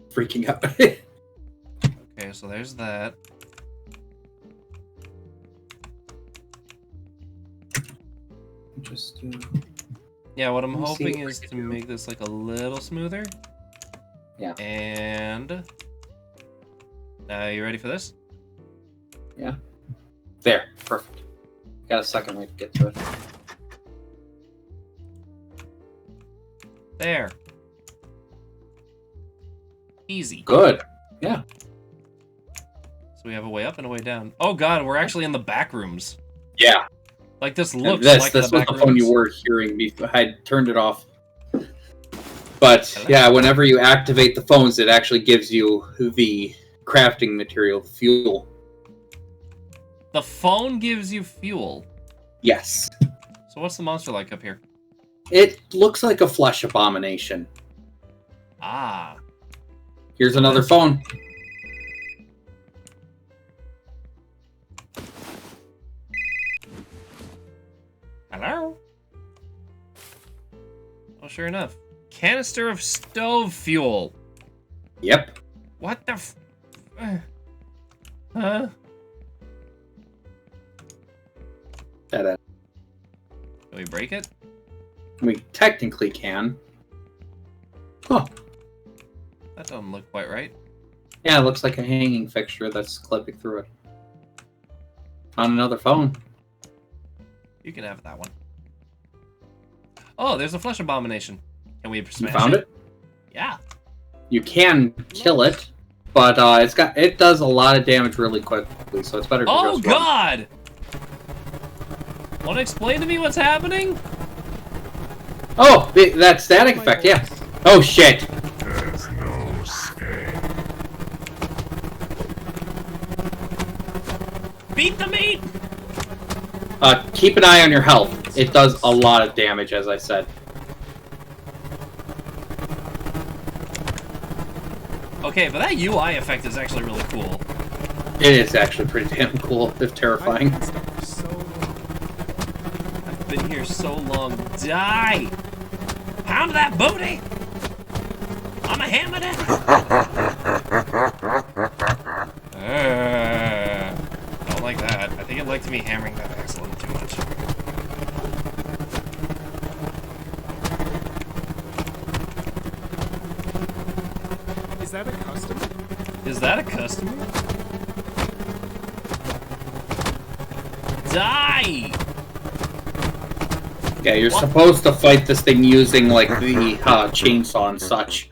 Freaking out. Okay, so there's that. Just Yeah, what I'm Let me see hoping what I is can to do. make this like a little smoother. Yeah. And... Now, you ready for this? Yeah. There. Perfect. Got a second way to get to it. There. Easy. Good. Yeah. So we have a way up and a way down. Oh god, we're actually in the back rooms. Yeah. Like this And looks this like was the back the phone rooms. you were hearing before. I turned it off. But Hello? yeah, whenever you activate the phones, it actually gives you the crafting material, the fuel. The phone gives you fuel. Yes. So what's the monster like up here? It looks like a flesh abomination. Ah. Here's another phone. Hello? Oh, sure enough. Canister of stove fuel. Yep. What the Huh? That Can we break it? we technically can. Huh. That doesn't look quite right. Yeah, it looks like a hanging fixture that's clipping through it. On another phone. You can have that one. Oh, there's a flesh abomination. Can we You smash found it? Yeah. You can kill it, but it does a lot of damage really quickly, so it's better to Oh just run. god! Want to explain to me what's happening? Oh, that static effect, yeah. Oh shit. There's no escape. Beat the meat! Keep an eye on your health. It does a lot of damage, as I said. Okay, but that UI effect is actually really cool. It is actually pretty damn cool, if terrifying. I've been here so long. Die! Pound that booty! I'm a hammer it! Don't like that. I think it liked me hammering that axe a little too much. that a customer? Is that a customer? Die! Yeah, you're supposed to fight this thing using, like, the chainsaw and such.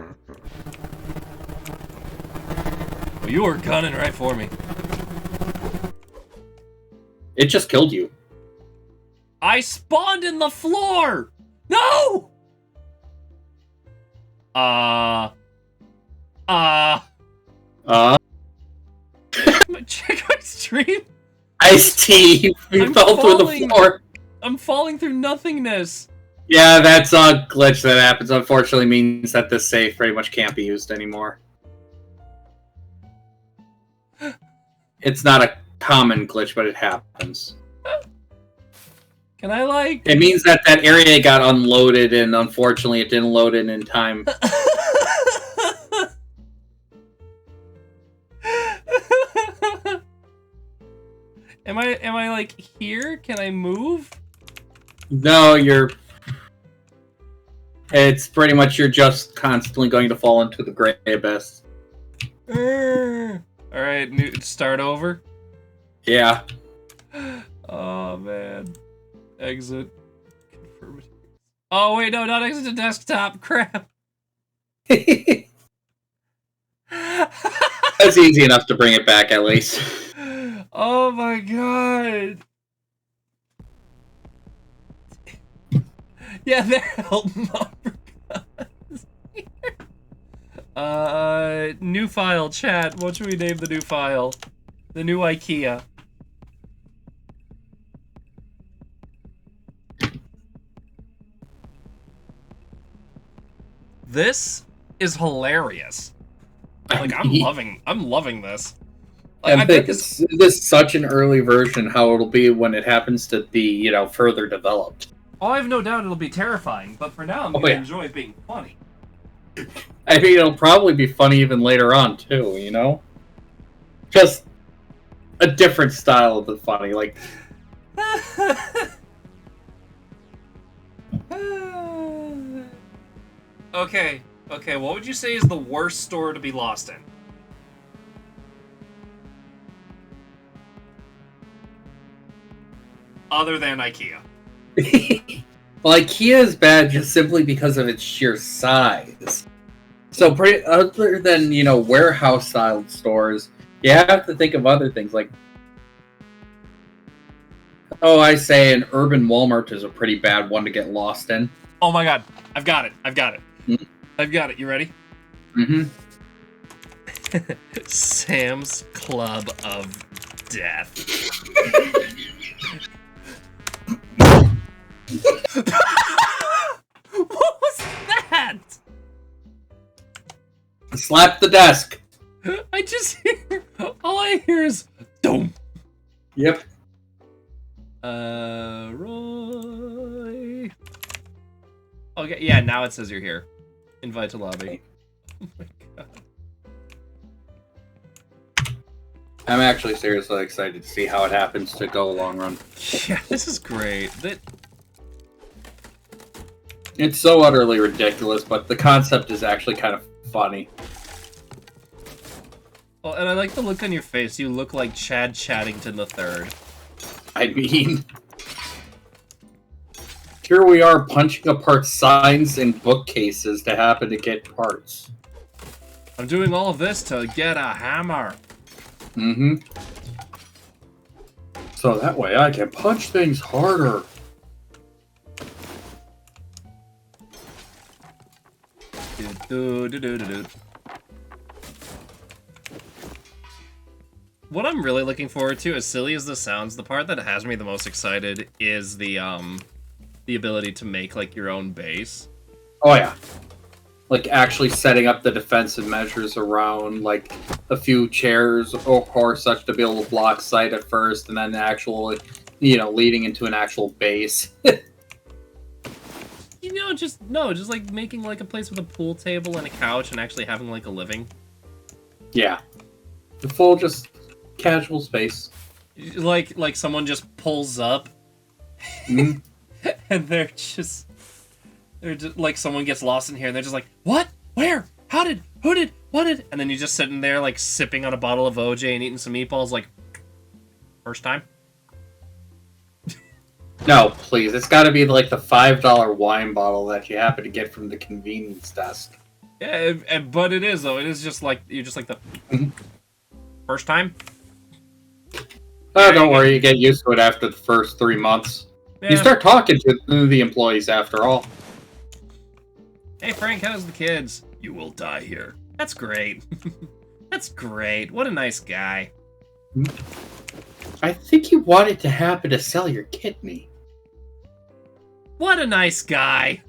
Well, you were gunning right for me. It just killed you. I spawned in the floor! No! Check my stream. Ice-T, you fell through the floor. I'm falling through nothingness. Yeah, that's a glitch that happens. Unfortunately, means that this save pretty much can't be used anymore. It's not a common glitch, but it happens. Can I, like... It means that that area got unloaded, and unfortunately, it didn't load in time. Am I like here? Can I move? No, you're... It's pretty much you're just constantly going to fall into the gray abyss. Alright, start over? Yeah. Oh, man. Exit. Confirm. Oh, wait, no, not exit to desktop. Crap. That's easy enough to bring it back, at least. Oh, my God. Yeah, there. Help new file, chat. What should we name the new file? The new IKEA. This is hilarious. Like, I'm loving this. Like, I think this is such an early version how it'll be when it happens to be, you know, further developed. Oh, I have no doubt it'll be terrifying, but for now I'm gonna enjoy it being funny. I mean, it'll probably be funny even later on, too, you know? Just a different style of the funny, like... Okay, what would you say is the worst store to be lost in? Other than IKEA. Well, IKEA is bad just simply because of its sheer size. So, other than, you know, warehouse-style stores, you have to think of other things, like... Oh, I say an urban Walmart is a pretty bad one to get lost in. Oh my god, I've got it. Mm-hmm. I've got it, you ready? Mm-hmm. Sam's Club of Death. What was that? Slap the desk. I just hear... All I hear is... Doom. Yep. Roy... Okay, yeah, now it says you're here. Invite to lobby. Oh my god. I'm actually seriously excited to see how it happens to go long run. Yeah, this is great. It's so utterly ridiculous, but the concept is actually kind of funny. Oh, and I like the look on your face. You look like Chad Chaddington III. I mean... Here we are punching apart signs and bookcases to happen to get parts. I'm doing all of this to get a hammer. Mm-hmm. So that way I can punch things harder. What I'm really looking forward to, as silly as this sounds, the part that has me the most excited is the ability to make, like, your own base. Oh, yeah. Like, actually setting up the defensive measures around, like, a few chairs or such to be able to block sight at first, and then actually, you know, leading into an actual base. You know, just like making, like, a place with a pool table and a couch and actually having, like, a living. Yeah. The full, just, casual space. Like someone just pulls up, Mm-hmm. and they're just, like, someone gets lost in here, and they're just like, what? Where? Who did what did... And then you're just sitting there, like, sipping on a bottle of OJ and eating some meatballs, like, first time? No, please. It's got to be like the $5 wine bottle that you happen to get from the convenience desk. Yeah, but it is, though. It is just like, you're just like the... First time? Oh, don't worry. You get used to it after the first 3 months. Yeah. You start talking to the employees after all. Hey, Frank, how's the kids? You will die here. That's great. That's great. What a nice guy. I think you wanted to happen to sell your kidney. What a nice guy.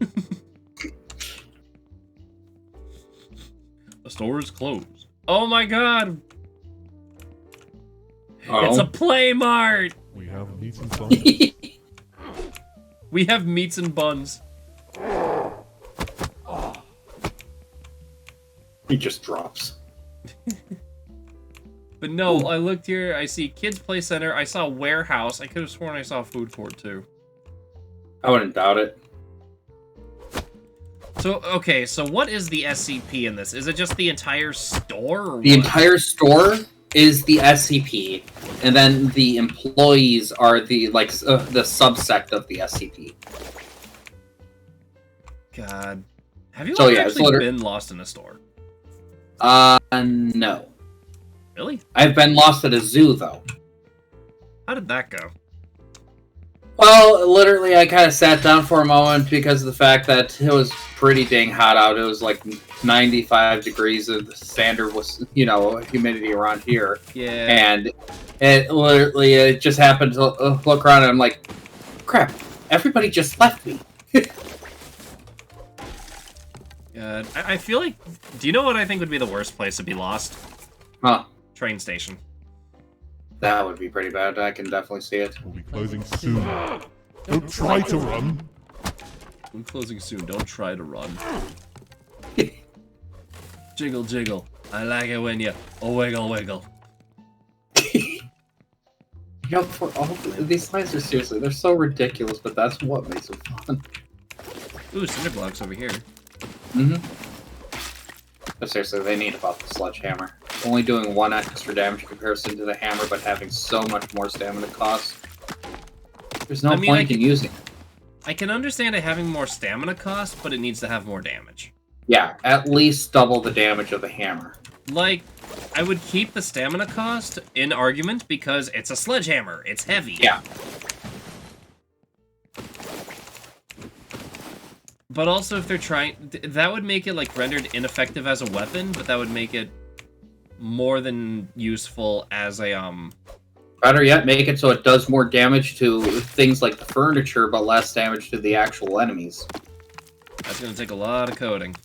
The store is closed. Oh my god. Oh. It's a Play Mart. We have meats and buns. We have meats and buns. He just drops. But no, I looked here. I see Kids Play Center. I saw Warehouse. I could have sworn I saw a food court too. I wouldn't doubt it. So, okay, so what is the SCP in this? Is it just the entire store? Or The what? entire store is the SCP, and then the employees are the the subsect of the SCP. God. Have you So, ever yeah, it's actually been lost in a store? No. Really? I've been lost at a zoo, though. How did that go? Well, literally, I kind of sat down for a moment because of the fact that it was pretty dang hot out. It was like 95 degrees, and the standard was, humidity around here. Yeah. And it just happened to look around, and I'm like, crap, everybody just left me. God. I feel like... Do you know what I think would be the worst place to be lost? Huh. Train station. That would be pretty bad. I can definitely see it. We'll be closing soon. Don't try to run. I'm closing soon. Don't try to run. Jiggle, jiggle. I like it when you... Oh, wiggle, wiggle. For all these lines are seriously, they're so ridiculous, but that's what makes them fun. Ooh, cinder blocks over here. Mm-hmm. But seriously, they need about the sledgehammer. Only doing 1 extra damage in comparison to the hammer, but having so much more stamina cost. There's no point in using it. I can understand it having more stamina cost, but it needs to have more damage. Yeah, at least double the damage of the hammer. Like, I would keep the stamina cost in argument because it's a sledgehammer. It's heavy. Yeah. But also, if they're trying... That would make it, like, rendered ineffective as a weapon, but that would make it more than useful as a, Better yet, make it so it does more damage to things like the furniture, but less damage to the actual enemies. That's gonna take a lot of coding.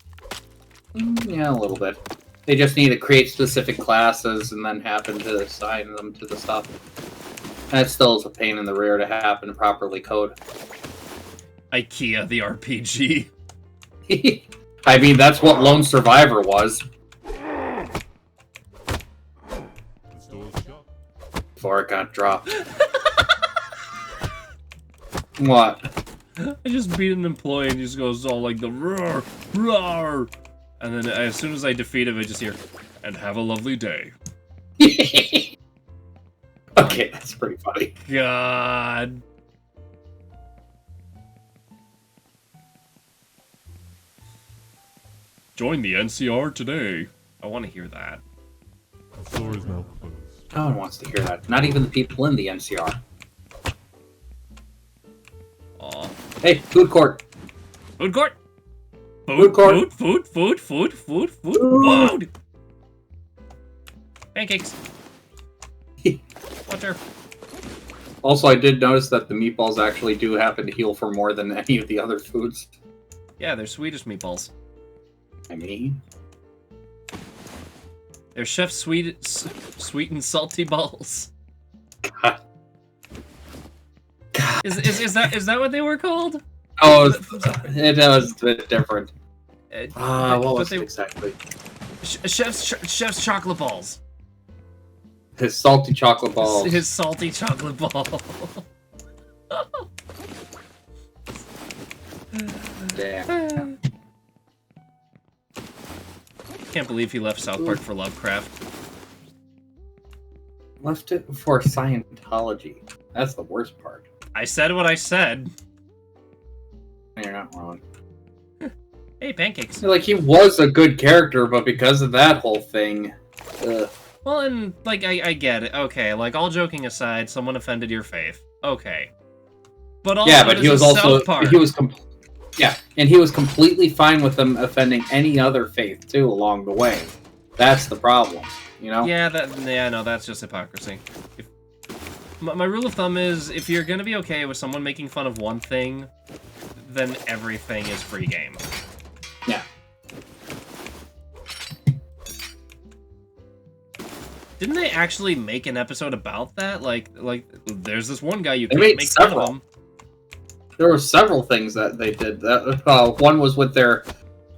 Yeah, a little bit. They just need to create specific classes and then happen to assign them to the stuff. That still is a pain in the rear to happen to properly code. IKEA, the RPG. I mean, that's what Lone Survivor was. The store's shut. Before it got dropped. What? I just beat an employee and he just goes all like the roar, roar. And then as soon as I defeat him, I just hear, and have a lovely day. Okay, that's pretty funny. God. Join the NCR today. I want to hear that. The store is now closed. No one wants to hear that. Not even the people in the NCR. Aw. Hey, food court. Food court. Food court. Food. Pancakes. Water. Also, I did notice that the meatballs actually do happen to heal for more than any of the other foods. Yeah, they're Swedish meatballs. I mean... They're Chef's sweet and salty balls. God. Is that what they were called? Oh, it was a bit different. What was they, it exactly? Chef's chocolate balls. His salty chocolate balls. His salty chocolate ball. Damn. can't believe he left South Park for Lovecraft. Left it for Scientology. That's the worst part. I said what I said. You're not wrong. Hey, pancakes. Like, he was a good character, but because of that whole thing... Well, and, like, I get it. Okay, like, all joking aside, someone offended your faith. Okay. But also, yeah, but he was also... South Park. He was yeah, and he was completely fine with them offending any other faith, too, along the way. That's the problem, you know? Yeah, no, that's just hypocrisy. My rule of thumb is, if you're gonna be okay with someone making fun of one thing, then everything is free game. Yeah. Didn't they actually make an episode about that? Like, there's this one guy you They can't made make fun of several. him. There were several things that they did. One was with their,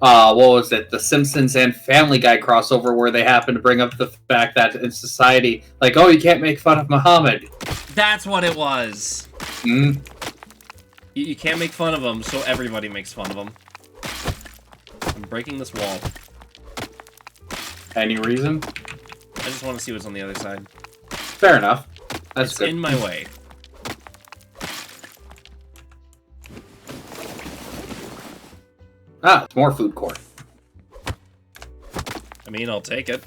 what was it? The Simpsons and Family Guy crossover, where they happened to bring up the fact that in society, like, oh, you can't make fun of Muhammad. That's what it was. Hmm? You can't make fun of him, so everybody makes fun of him. I'm breaking this wall. Any reason? I just want to see what's on the other side. Fair enough. That's It's good. in my way. Ah, it's more food court. I mean, I'll take it.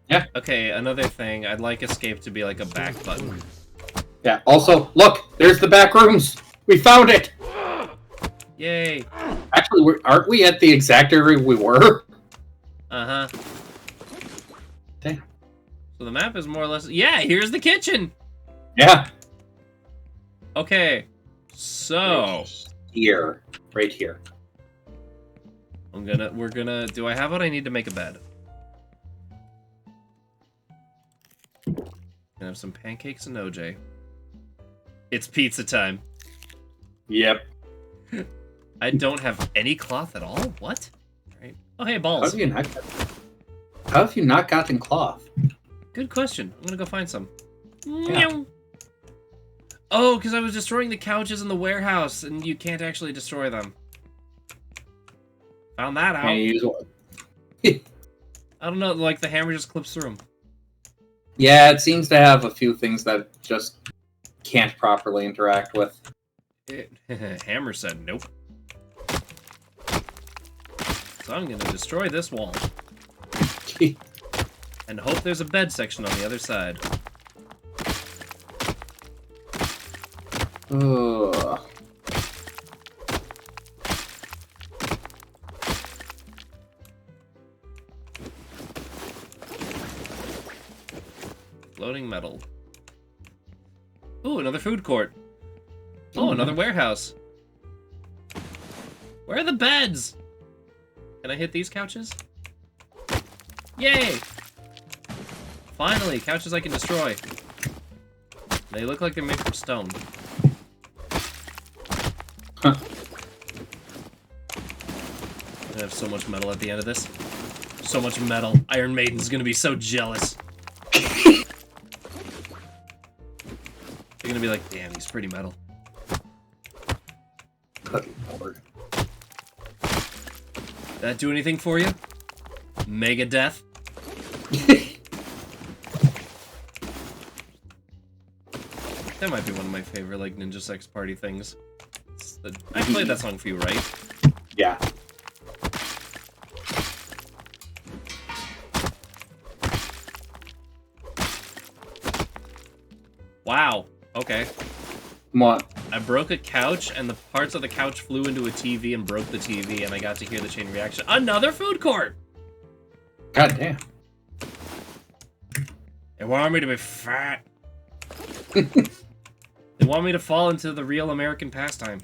Yeah. Okay, another thing. I'd like escape to be like a back button. Yeah, also, look! There's the back rooms! We found it! Yay! Actually, aren't we at the exact area we were? Uh-huh. Damn. So the map is more or less... Yeah, here's the kitchen! Yeah. Okay. So... Here. Right here. We're gonna... Do I have what I need to make a bed? Gonna have some pancakes and OJ. It's pizza time. Yep. I don't have any cloth at all? What? Right. Oh, hey, How balls. have you not gotten cloth? Good question. I'm gonna go find some. Yeah. Meow. Oh, because I was destroying the couches in the warehouse, and you can't actually destroy them. Found that out. Can you use one? I don't know, like the hammer just clips through them. Yeah, it seems to have a few things that just can't properly interact with. Hammer said nope. So I'm gonna destroy this wall. And hope there's a bed section on the other side. Ugh. Floating metal. Ooh, another food court. Oh, another warehouse. Where are the beds? Can I hit these couches? Yay! Finally, couches I can destroy. They look like they're made from stone. Huh. I have so much metal at the end of this. So much metal. Iron Maiden's gonna be so jealous. They're gonna be like, damn, he's pretty metal. Good lord. That do anything for you? Mega death? That might be one of my favorite, like, Ninja Sex Party things. I played that song for you, right? Yeah. Wow. Okay. What? I broke a couch, and the parts of the couch flew into a TV and broke the TV, and I got to hear the chain reaction. Another food court! God damn. They want me to be fat. They want me to fall into the real American pastime.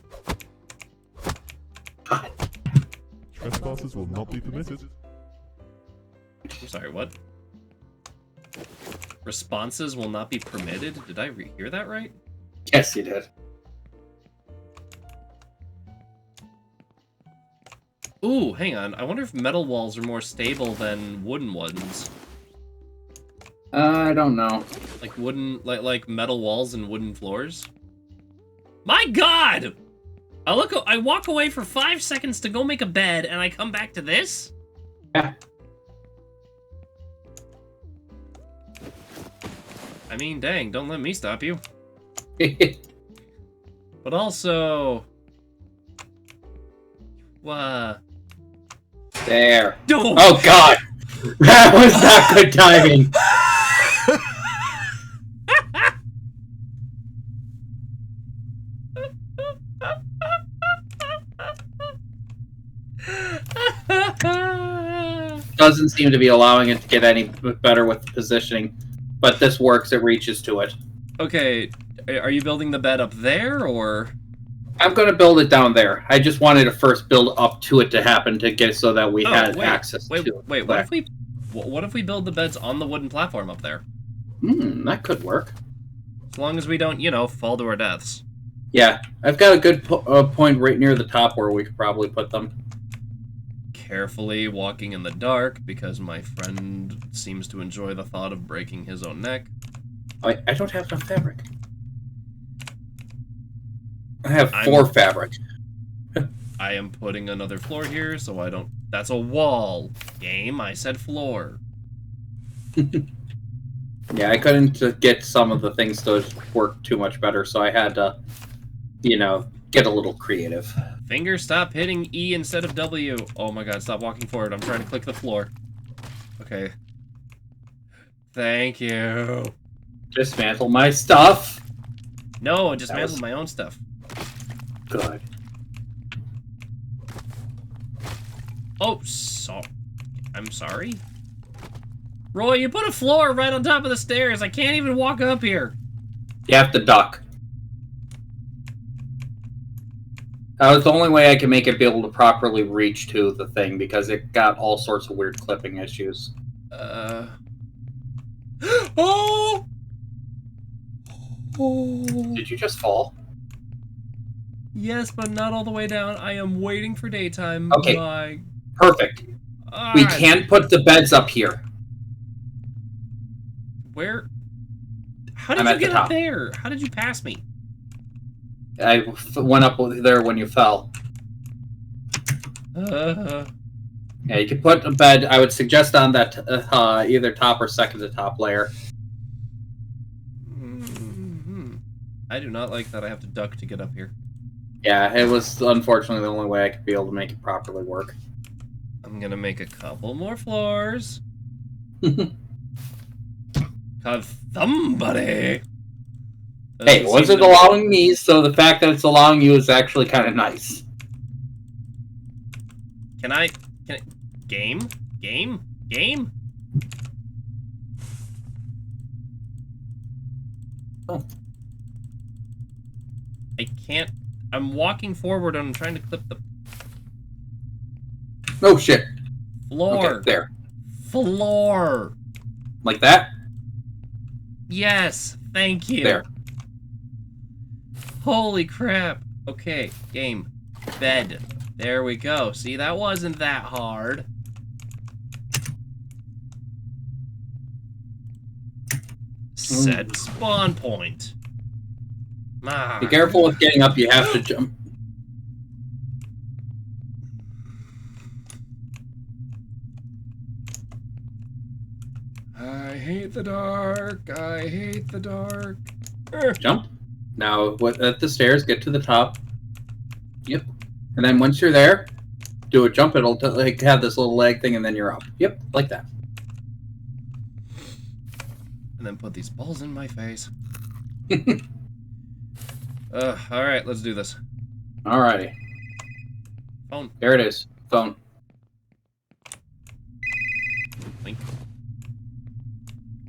God. Trespassers will not be permitted. I'm sorry, what? Responses will not be permitted? Did I hear that right? Yes, you did. Ooh, hang on. I wonder if metal walls are more stable than wooden ones. I don't know. Like like metal walls and wooden floors? My god! I walk away for 5 seconds to go make a bed, and I come back to this? Yeah. I mean, dang, don't let me stop you. But also... There. Oh, Oh god! That was not good timing! Doesn't seem to be allowing it to get any better with the positioning. But this works, it reaches to it. Okay, are you building the bed up there, or...? I'm going to build it down there. I just wanted to first build up to it to happen to get so that we had access to it. Wait, what if we build the beds on the wooden platform up there? That could work. As long as we don't, you know, fall to our deaths. Yeah, I've got a good point right near the top where we could probably put them. Carefully walking in the dark, because my friend seems to enjoy the thought of breaking his own neck. I don't have enough fabric. I have 4 fabric. I am putting another floor here, so I don't... That's a wall. Game, I said floor. Yeah, I couldn't get some of the things to work too much better, so I had to, you know, get a little creative. Finger, stop hitting E instead of W. Oh my god, stop walking forward. I'm trying to click the floor. Okay. Thank you. Dismantle my stuff. No, dismantle my own stuff. Good. Oh, I'm sorry? Roy, you put a floor right on top of the stairs. I can't even walk up here. You have to duck. That was the only way I could make it be able to properly reach to the thing, because it got all sorts of weird clipping issues. Oh! Did you just fall? Yes, but not all the way down. I am waiting for daytime. Okay. Perfect. We can't put the beds up here. Where? How did you get up there? How did you pass me? I went up there when you fell. Yeah, you could put a bed. I would suggest on that either top or second to top layer. I do not like that I have to duck to get up here. Yeah, it was unfortunately the only way I could be able to make it properly work. I'm gonna make a couple more floors. Cause somebody. Hey, it wasn't allowing me, so the fact that it's allowing you is actually kind of nice. Can I... Game? Oh. I can't... I'm walking forward and I'm trying to clip the... Oh, shit. Floor. Okay, there. Floor. Like that? Yes, thank you. There. Holy crap. Okay, game. Bed. There we go. See, that wasn't that hard. Set spawn point. Be careful with getting up, you have to jump. I hate the dark. I hate the dark. Jump. Now, at the stairs, get to the top. Yep. And then once you're there, do a jump. It'll like have this little leg thing, and then you're up. Yep, like that. And then put these balls in my face. Alright, let's do this. Alrighty. Phone. There it is. Phone. Link.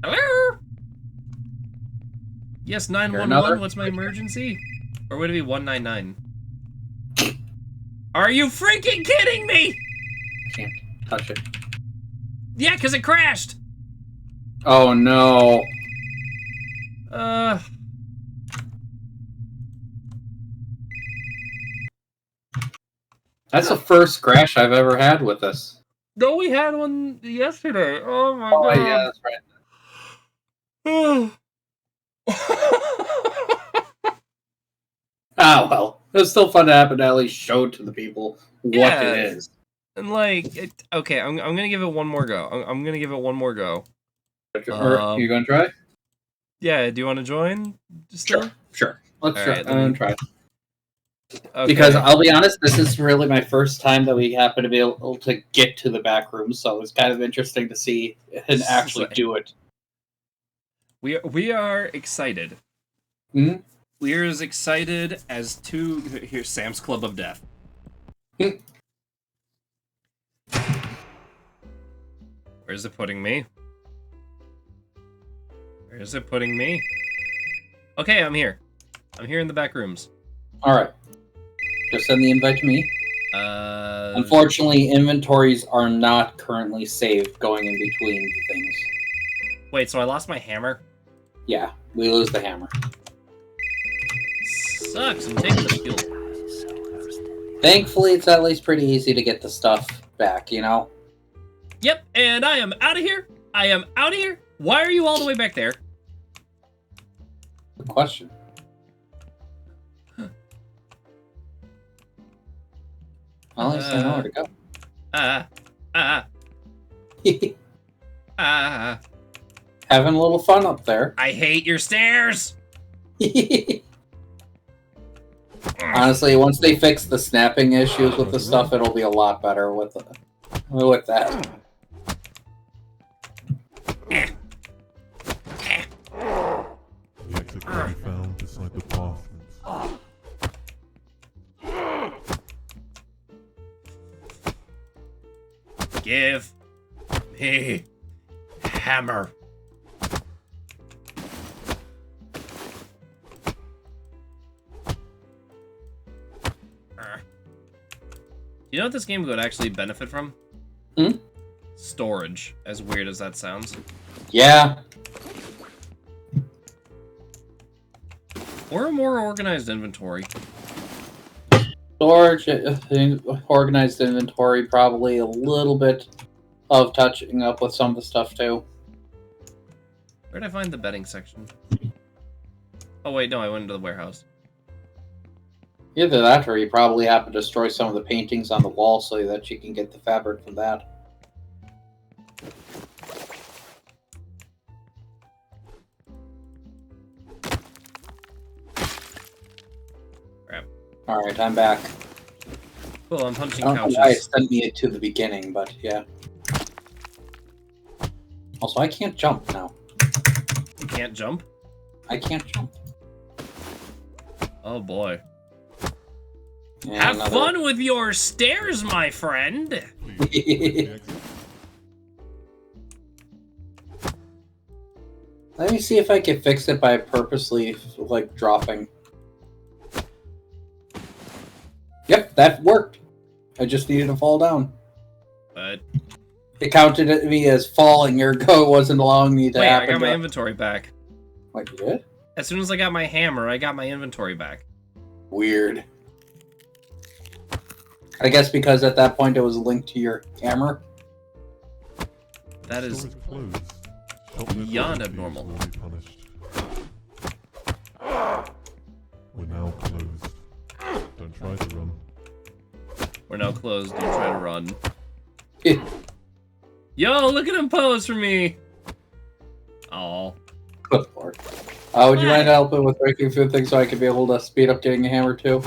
Hello? Yes, 911, what's my emergency? Or would it be 199? Are you freaking kidding me? Can't touch it. Yeah, because it crashed! Oh no. That's the first crash I've ever had with this. No, we had one yesterday. Oh my god. Oh yeah, that's right. Ah, well. It was still fun to happen to at least show to the people what it is. And like, okay, I'm gonna give it one more go. I'm gonna give it one more go. You gonna try? Yeah, do you want to join? Still? Sure. Let's All try. right, I'm gonna try. Okay. Because I'll be honest, this is really my first time that we happen to be able to get to the back room, so it's kind of interesting to see and actually do it. We are excited. Hmm? We are as excited as here's Sam's Club of Death. Where's it putting me? Where is it putting me? Okay, I'm here. I'm here in the back rooms. Alright. Just send the invite to me. Unfortunately, inventories are not currently saved going in between the things. Wait, so I lost my hammer? Yeah, we lose the hammer. Sucks, I'm taking the fuel. Thankfully, it's at least pretty easy to get the stuff back, you know? Yep, and I am out of here. I am out of here. Why are you all the way back there? Good question. Well, at least I know where to go. Having a little fun up there. I hate your stairs. Honestly, once they fix the snapping issues with the stuff, it'll be a lot better with that. The exit can be found beside the bathrooms. Give me hammer. You know what this game would actually benefit from? Hmm? Storage, as weird as that sounds. Yeah. Or a more organized inventory. Storage, organized inventory, probably a little bit of touching up with some of the stuff too. Where'd I find the bedding section? Oh wait, no, I went into the warehouse. Either that, or you probably have to destroy some of the paintings on the wall so that you can get the fabric from that. Crap. Alright, I'm back. Cool, I'm punching I don't know couches. why it sent me to the beginning, but yeah. Also, I can't jump now. You can't jump? I can't jump. Oh boy. Yeah, Have fun with your stairs, my friend! Please, Let me see if I can fix it by purposely, like, dropping. Yep, that worked. I just needed to fall down. But It counted at me as falling, ergo it wasn't allowing me to wait, happen. I got my inventory back. Wait, you did? As soon as I got my hammer, I got my inventory back. Weird. I guess because at that point it was linked to your hammer. That is Store closed. Shop beyond thieves abnormal. will be punished. We're now closed. Don't try to run. we're now closed. Don't try to run. Yo, look at him pose for me. Oh. Good lord. Would you mind helping with breaking through things so I could be able to speed up getting a hammer too?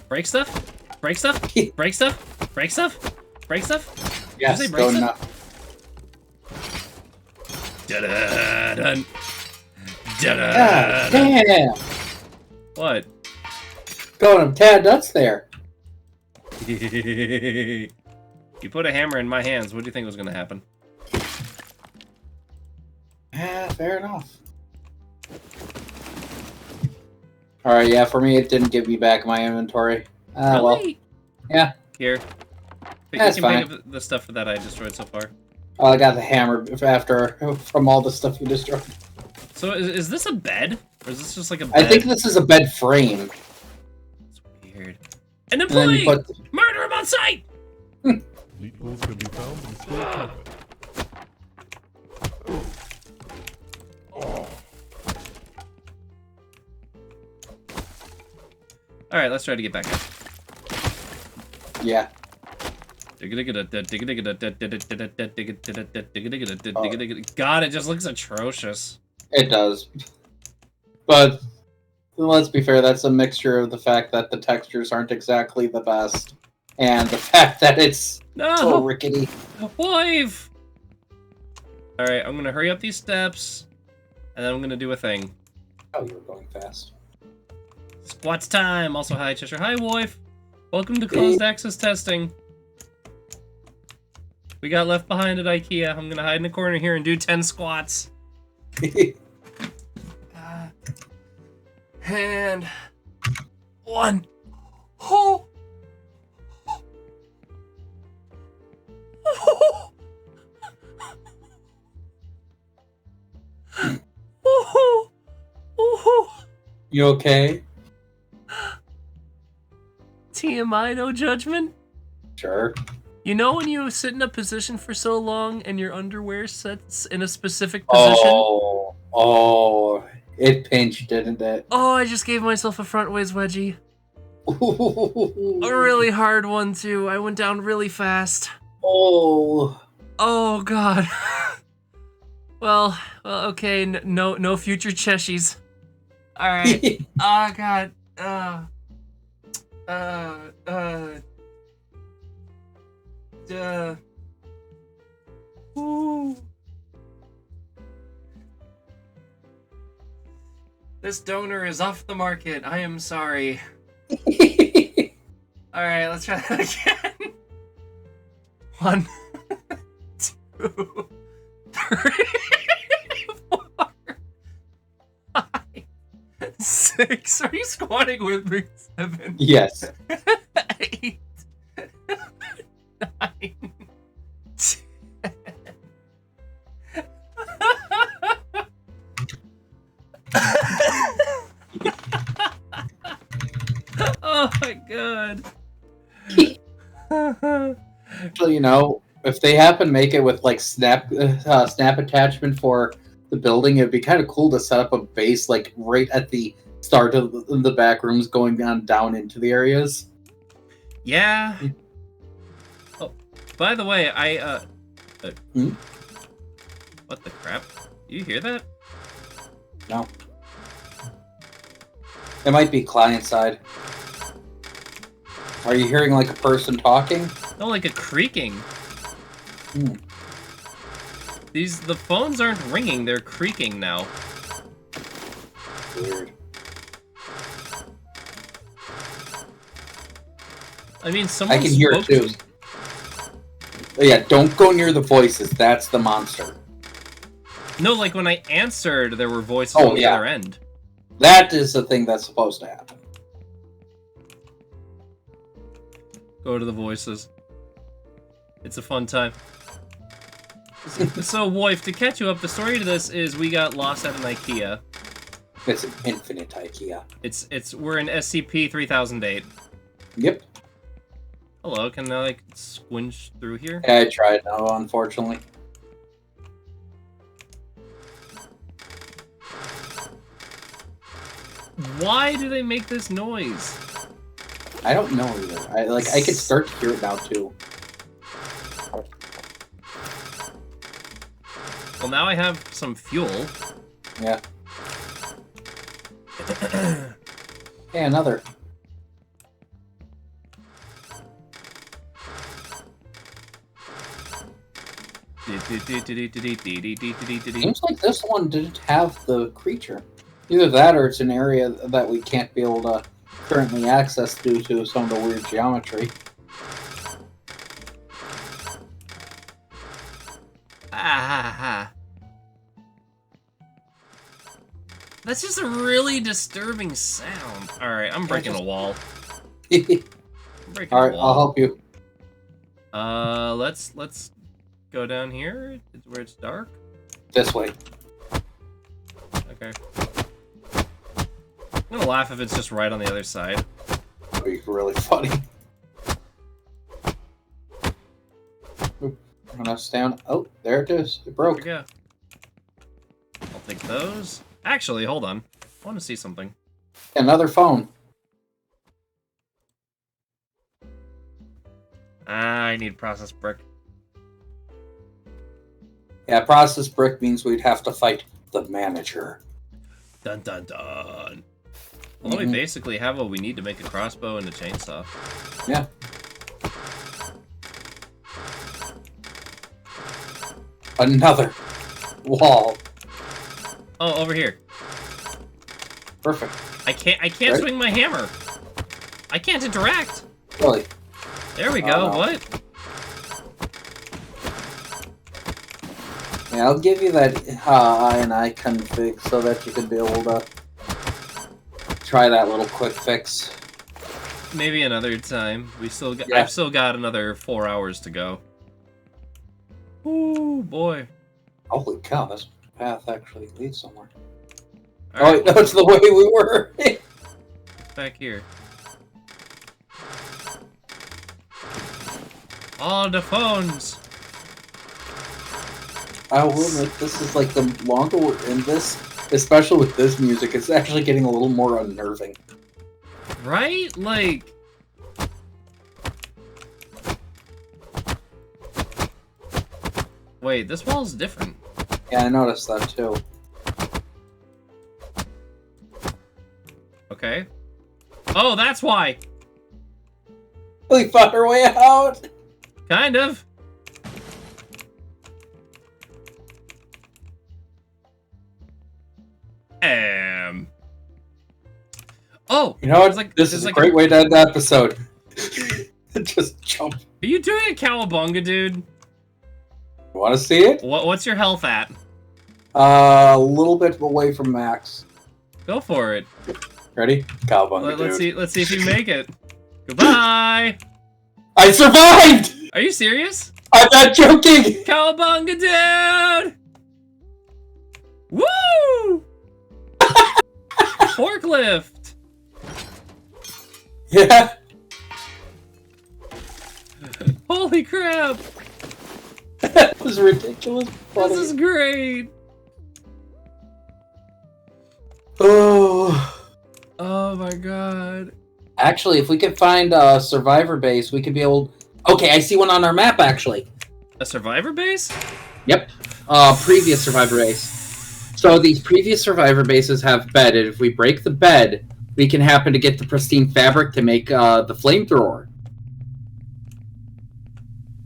Break stuff? Break stuff? Break stuff? Break stuff? Break stuff? Yes, Did you say break going stuff? up. Da-da-dun. God Da-da-dun. damn! What? Going a tad nuts there. You put a hammer in my hands, what do you think was going to happen? Yeah, fair enough. Alright, yeah, for me it didn't give me back my inventory. Well, Really? yeah. Here. That's you can fine. pick up the stuff that I destroyed so far. Oh, I got the hammer after from all the stuff you destroyed. So is this a bed? Or is this just like a bed? I think this is a bed frame. It's weird. An And then employee! you put Murder him on sight! Loot balls can be found in the store cabinet. Alright, let's try to get back up. yeah. God, it just looks atrocious. It does. But let's be fair, that's a mixture of the fact that the textures aren't exactly the best, and the fact that it's so rickety. Wife! Alright, I'm gonna hurry up these steps, and then I'm gonna do a thing. Oh, you were going fast. Squats time! Also, hi, Cheshire. Hi, wife! Welcome to closed access testing. We got left behind at IKEA. I'm gonna hide in the corner here and do 10 squats. And... 1. Oh! You okay? TMI, no judgment? Sure. You know when you sit in a position for so long and your underwear sits in a specific position? Oh, it pinched, didn't it? Oh, I just gave myself a frontways wedgie. A really hard one, too. I went down really fast. Oh. Oh, God. well, okay, no future Cheshies. Alright. Oh, God. Ooh. This donor is off the market. I am sorry. Alright, let's try that again. 1, 2, 3, 4, 5, 6. Are you squatting with me? 7. Yes. 8, 9, 10. Oh my god. So, you know, if they happen to make it with like snap attachment for the building, it'd be kind of cool to set up a base like right at the start of the back rooms going down into the areas. Yeah. Oh, by the way, what the crap? Do you hear that? No. It might be client side. Are you hearing like a person talking? No, like a creaking. Hmm. The phones aren't ringing, they're creaking now. Weird. I mean, someone I can hear it too. Oh, yeah, don't go near the voices. That's the monster. No, like when I answered, there were voices on the other end. That is the thing that's supposed to happen. Go to the voices. It's a fun time. So, wife, to catch you up, the story to this is we got lost at an IKEA. It's an infinite IKEA. We're in SCP-3008. Yep. Hello, can I, like, squinch through here? Yeah, I tried, no, unfortunately. Why do they make this noise? I don't know either. I could start to hear it now too. Well, now I have some fuel. Yeah. Hey, another. Seems like this one didn't have the creature. Either that or it's an area that we can't be able to currently access due to some of the weird geometry. That's just a really disturbing sound. Alright, I'm breaking a wall. Alright, I'll help you. Let's go down here where it's dark. This way. Okay. I'm gonna laugh if it's just right on the other side. That'd be really funny. Oop, I'm gonna stand. Oh, there it is. It broke. There we go. I'll take those. Actually, hold on. I want to see something. Another phone. I need process brick. Yeah, process brick means we'd have to fight the manager. Dun dun dun. Well, we basically have what we need to make a crossbow and a chainsaw. Yeah. Another wall. Oh, over here. Perfect. I can't swing my hammer. I can't interact. Really? There we go. No. What? Yeah, I'll give you that I config so that you can be able to try that little quick fix. Maybe another time. We still got. Yeah. I've still got another 4 hours to go. Ooh, boy. Holy cow, this path actually leads somewhere. All Oh, right, wait, no, it's the way we were. back here. All the phones. I will admit, this is like the longer we're in this, especially with this music, it's actually getting a little more unnerving. Right? Like... Wait, this wall's different. Yeah, I noticed that too. Okay. Oh, that's why! We found our way out! Kind of. Oh! You know what? Like, This is a like great way to end the episode. Just jump. Are you doing a cowabunga, dude? You want to see it? What's your health at? A little bit away from max. Go for it. Ready? Cowabunga, dude. Let's see if you make it. Goodbye! I survived! Are you serious? I'm not joking! Cowabunga, dude! Woo! Forklift! Yeah. Holy crap! That was ridiculous. Funny. This is great! Oh. Oh my god. Actually, if we could find a survivor base, we could be able... Okay, I see one on our map, actually. A survivor base? Yep. Previous survivor base. So these previous survivor bases have bed, and if we break the bed, we can happen to get the pristine fabric to make the flamethrower.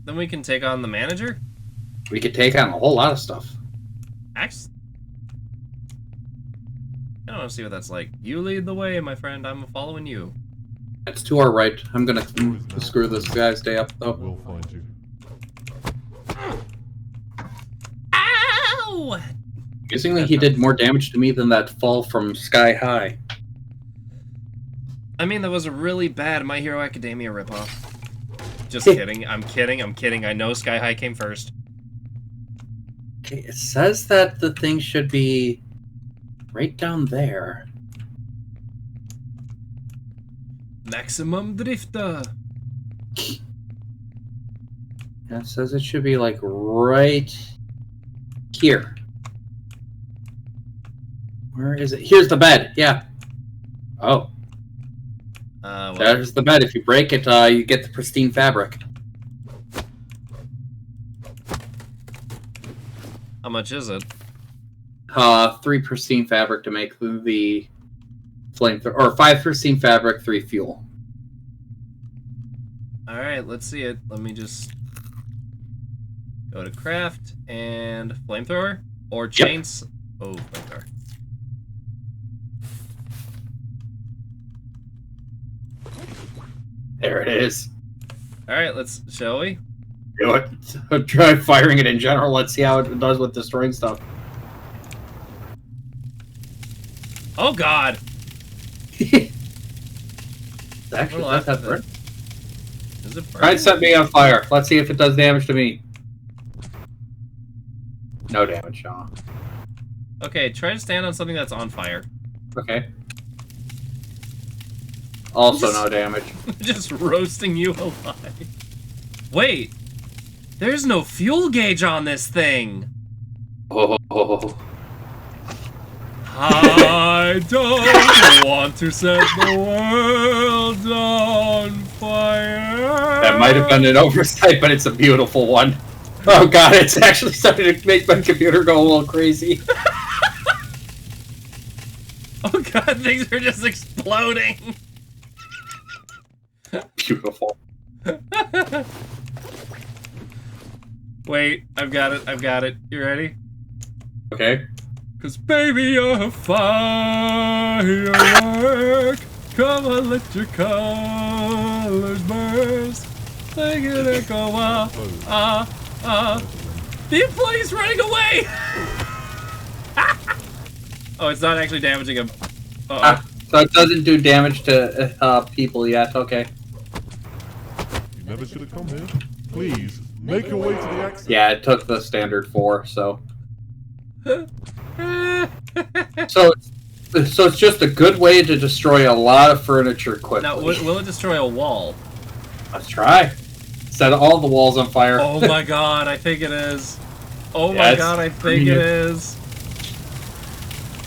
Then we can take on the manager? We could take on a whole lot of stuff. Axe? I don't want to see what that's like. You lead the way, my friend. I'm following you. It's to our right. I'm gonna screw this guy's day up, though. We'll find you. Ow! Amazingly, he did more damage to me than that fall from sky high. I mean, that was a really bad My Hero Academia ripoff. Just kidding. I'm kidding. I'm kidding. I know Sky High came first. Okay, it says that the thing should be right down there. Maximum Drifter. Yeah, it says it should be like right here. Where is it? Here's the bed. Yeah. Oh, What? there's the bed. If you break it, you get the pristine fabric. How much is it? 3 pristine fabric to make the flamethrower, or 5 pristine fabric, 3 fuel. Alright, let's see it. Let me just go to craft and flamethrower or chains. Yep. Oh, flamethrower. There it is. Alright, shall we? Do it. Try firing it in general. Let's see how it does with destroying stuff. Oh god! Actually, Well, not that after burn. Is it Try burning? and set me on fire. Let's see if it does damage to me. No damage, Shaw. Okay, try to stand on something that's on fire. Okay. Also no damage. Just roasting you alive. Wait! There's no fuel gauge on this thing! Oh. I don't want to set the world on fire. That might have been an oversight, but it's a beautiful one. Oh god, it's actually starting to make my computer go a little crazy. Oh god, things are just exploding! Beautiful. Wait, I've got it. You ready? Okay. Cause baby, you're a firework. Come on, let your colors burst. Make it echo, The employee's running away! Oh, it's not actually damaging him. Uh-oh. So it doesn't do damage to people yet, okay. You never should have come here. Please, make your way to the exit. Yeah, it took the standard 4, so... So it's just a good way to destroy a lot of furniture quickly. Now, will it destroy a wall? Let's try. Set all the walls on fire. Oh my god, I think it is. Oh Yeah, my god, I think it is.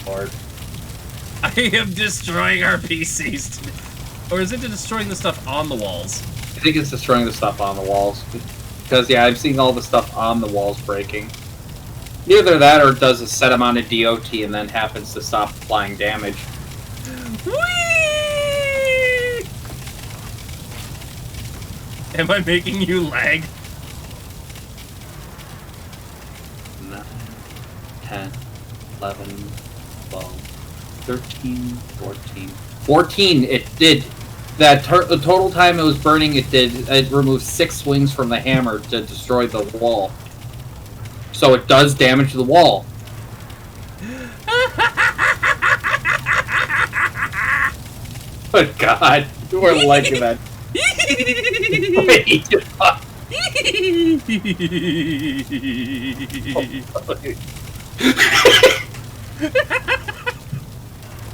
Lord. I am destroying our PCs. Or is it destroying the stuff on the walls? I think it's destroying the stuff on the walls. Because, yeah, I'm seeing all the stuff on the walls breaking. Either that or it does a set amount of DOT and then happens to stop applying damage. Whee! Am I making you lag? 9, 10, 11, 12, 13, 14. 14, it did. The total time it was burning, it removed 6 swings from the hammer to destroy the wall. So it does damage the wall. Good God, you are liking that. Wait,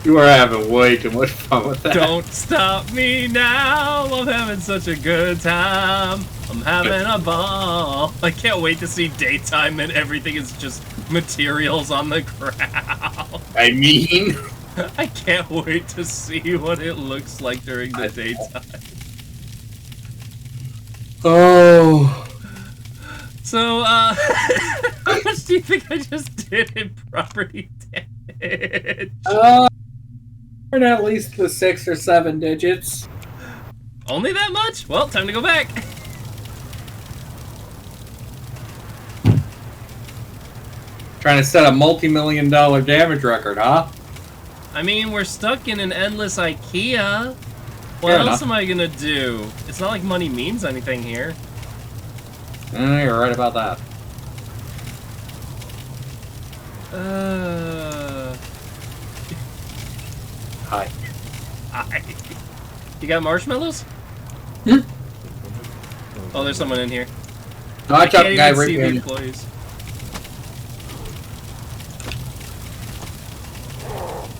you are having way too much fun with that. Don't stop me now, I'm having such a good time. I'm having a ball. I can't wait to see daytime and everything is just materials on the ground. I mean... I can't wait to see what it looks like during the daytime. Oh... So, how much do you think I just did in property damage? We're at least the 6 or 7 digits. Only that much? Well, time to go back. Trying to set a multi-million-dollar damage record, huh? I mean, we're stuck in an endless IKEA. What Fair else enough. am I gonna do? It's not like money means anything here. You're right about that. Hi. Hi. You got marshmallows? Hmm? Oh, there's someone in here. Watch I out, can't guy even right see the behind you. employees.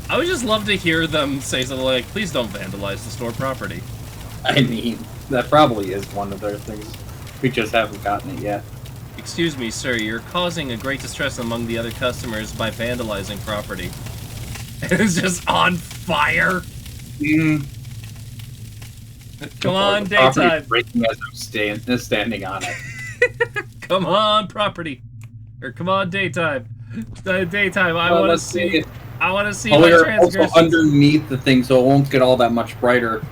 I would just love to hear them say something like, please don't vandalize the store property. I mean, that probably is one of their things. We just haven't gotten it yet. Excuse me, sir, you're causing a great distress among the other customers by vandalizing property. It's just on fire! Come on, The property's daytime! breaking as I'm standing on it. Come on, property! Or come on, daytime! Daytime, I want to see... I want to see my We're transgressions. also underneath the thing, so it won't get all that much brighter.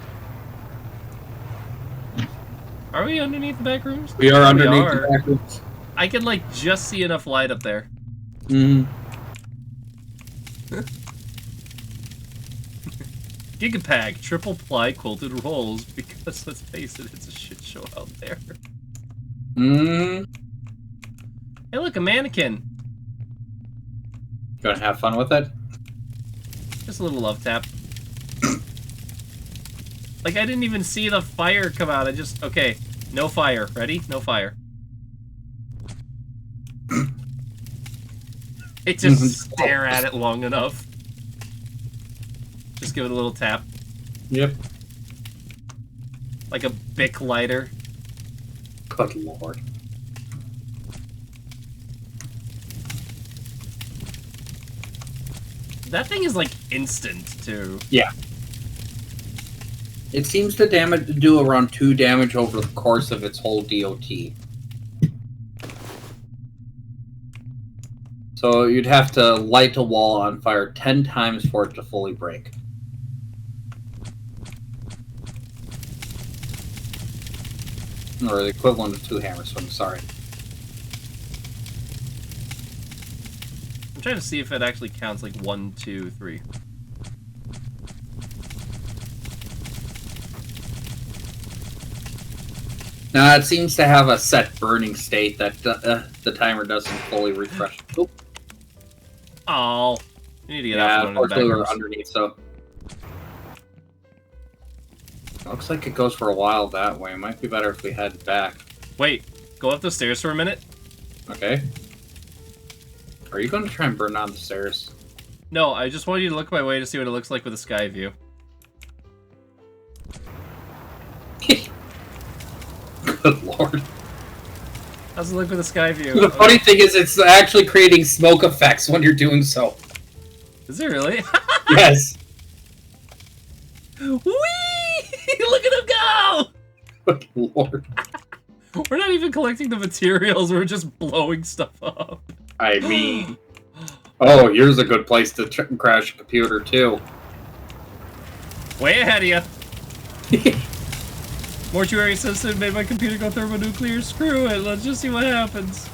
Are we underneath the back rooms? We are Yeah, underneath are. the back rooms. I can, like, just see enough light up there. Gigapag, triple ply quilted rolls, because let's face it, it's a shit show out there. Hey, look, a mannequin. Gonna have fun with it? Just a little love tap. Like, I didn't even see the fire come out. I just... Okay, no fire. Ready? No fire. It just stare at it long enough. Just give it a little tap. Yep. Like a Bic lighter. Good lord. That thing is, like, instant, too. Yeah. It seems to do around 2 damage over the course of its whole DOT. So you'd have to light a wall on fire 10 times for it to fully break. Or the equivalent of 2 hammers, so I'm sorry. I'm trying to see if it actually counts like 1, 2, 3. Now it seems to have a set burning state that the timer doesn't fully refresh. Oop. Oh, you need to get Yeah, out from under the unfortunately we're bedrooms. underneath, so... Looks like it goes for a while that way. Might be better if we head back. Wait, go up the stairs for a minute. Okay. Are you going to try and burn down the stairs? No, I just want you to look my way to see what it looks like with a sky view. Good lord. How's it look with a sky view? The funny thing is, it's actually creating smoke effects when you're doing so. Is it really? Yes. Whee! Look at him go! Good lord. We're not even collecting the materials, we're just blowing stuff up. I mean... Oh, here's a good place to crash a computer, too. Way ahead of you. Mortuary system made my computer go thermonuclear. Screw it, let's just see what happens.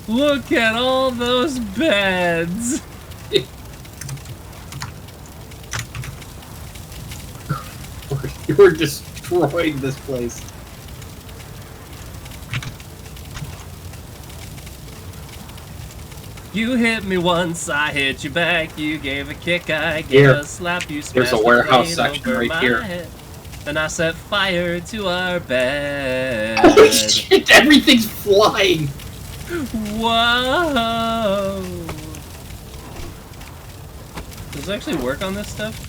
Look at all those beds. You're destroying this place. You hit me once, I hit you back. You gave a kick, I gave Here. a slap. You There's smashed a warehouse plate section over right my here. head. Then I set fire to our bed. Holy shit, everything's flying! Whoa! Does it actually work on this stuff?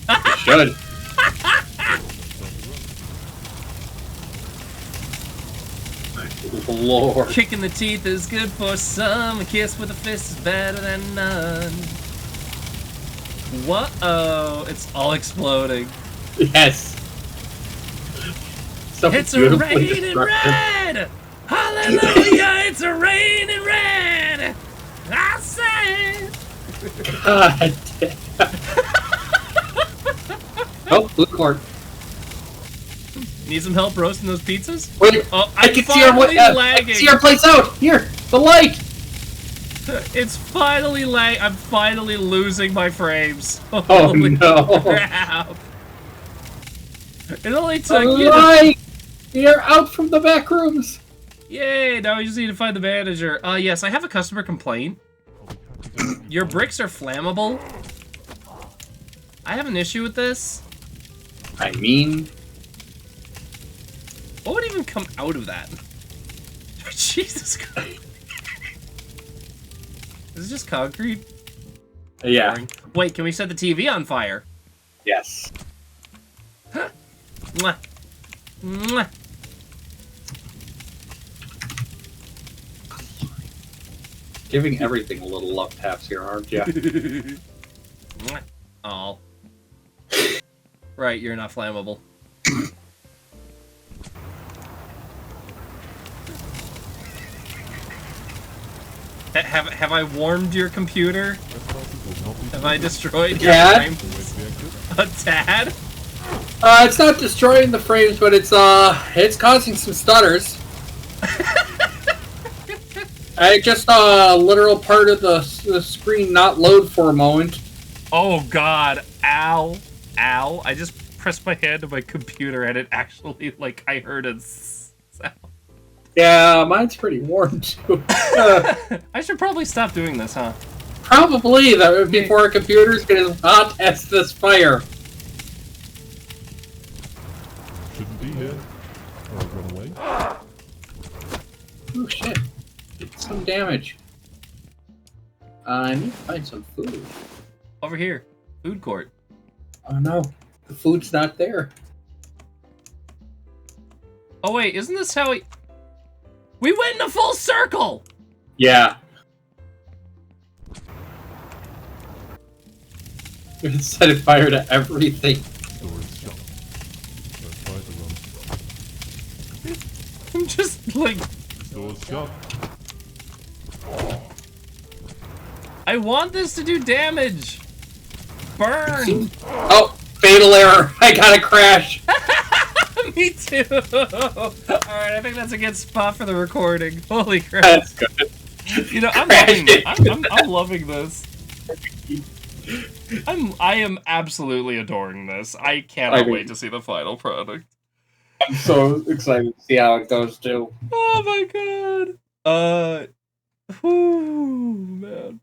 It should. Lord. Kick in the teeth is good for some. A kiss with a fist is better than none. Whoa! It's all exploding. Yes. Something It's a beautifully rain in destructive. red! Hallelujah! It's a rain in red! I say! God damn. Oh, blue cord. Need some help roasting those pizzas? Wait, Oh, I can see our finally I lagging. can see our place out. Here, the light. It's finally I'm finally losing my frames. Oh Holy no! crap! It only The took you. light. We are out from the back rooms. Yay! Now we just need to find the manager. Yes, I have a customer complaint. Your bricks are flammable. I have an issue with this. I mean, What would even come out of that? Jesus Christ. Is it just concrete? yeah, Boring. Wait, can we set the TV on fire? yes. Mwah. Mwah. Giving everything a little love taps here, aren't you? Mwah. Oh. Right, you're not flammable. Have I warmed your computer? Have I destroyed your Tad? frame? A tad? It's not destroying the frames, but it's causing some stutters. I just saw a literal part of the screen not load for a moment. Oh god, ow, ow. I just pressed my hand to my computer and it actually, like, I heard a sound. Yeah, mine's pretty warm too. I should probably stop doing this, huh? Probably that before our computers get as hot as this fire. Shouldn't be here. Or run away. Oh shit! Did some damage. I need to find some food. Over here. Food court. Oh no, the food's not there. Oh wait, isn't this how we went in a full circle! Yeah. It set fire to everything. Door is shut. Try the run. I'm just like, Door's shut. I want this to do damage! Burn! Oh, fatal error! I gotta crash! Me too! Alright, I think that's a good spot for the recording. Holy crap. That's good. You know, I'm loving this. I am absolutely adoring this. I cannot wait to see the final product. I'm so excited to see how it goes too. Oh my god. Whew, man.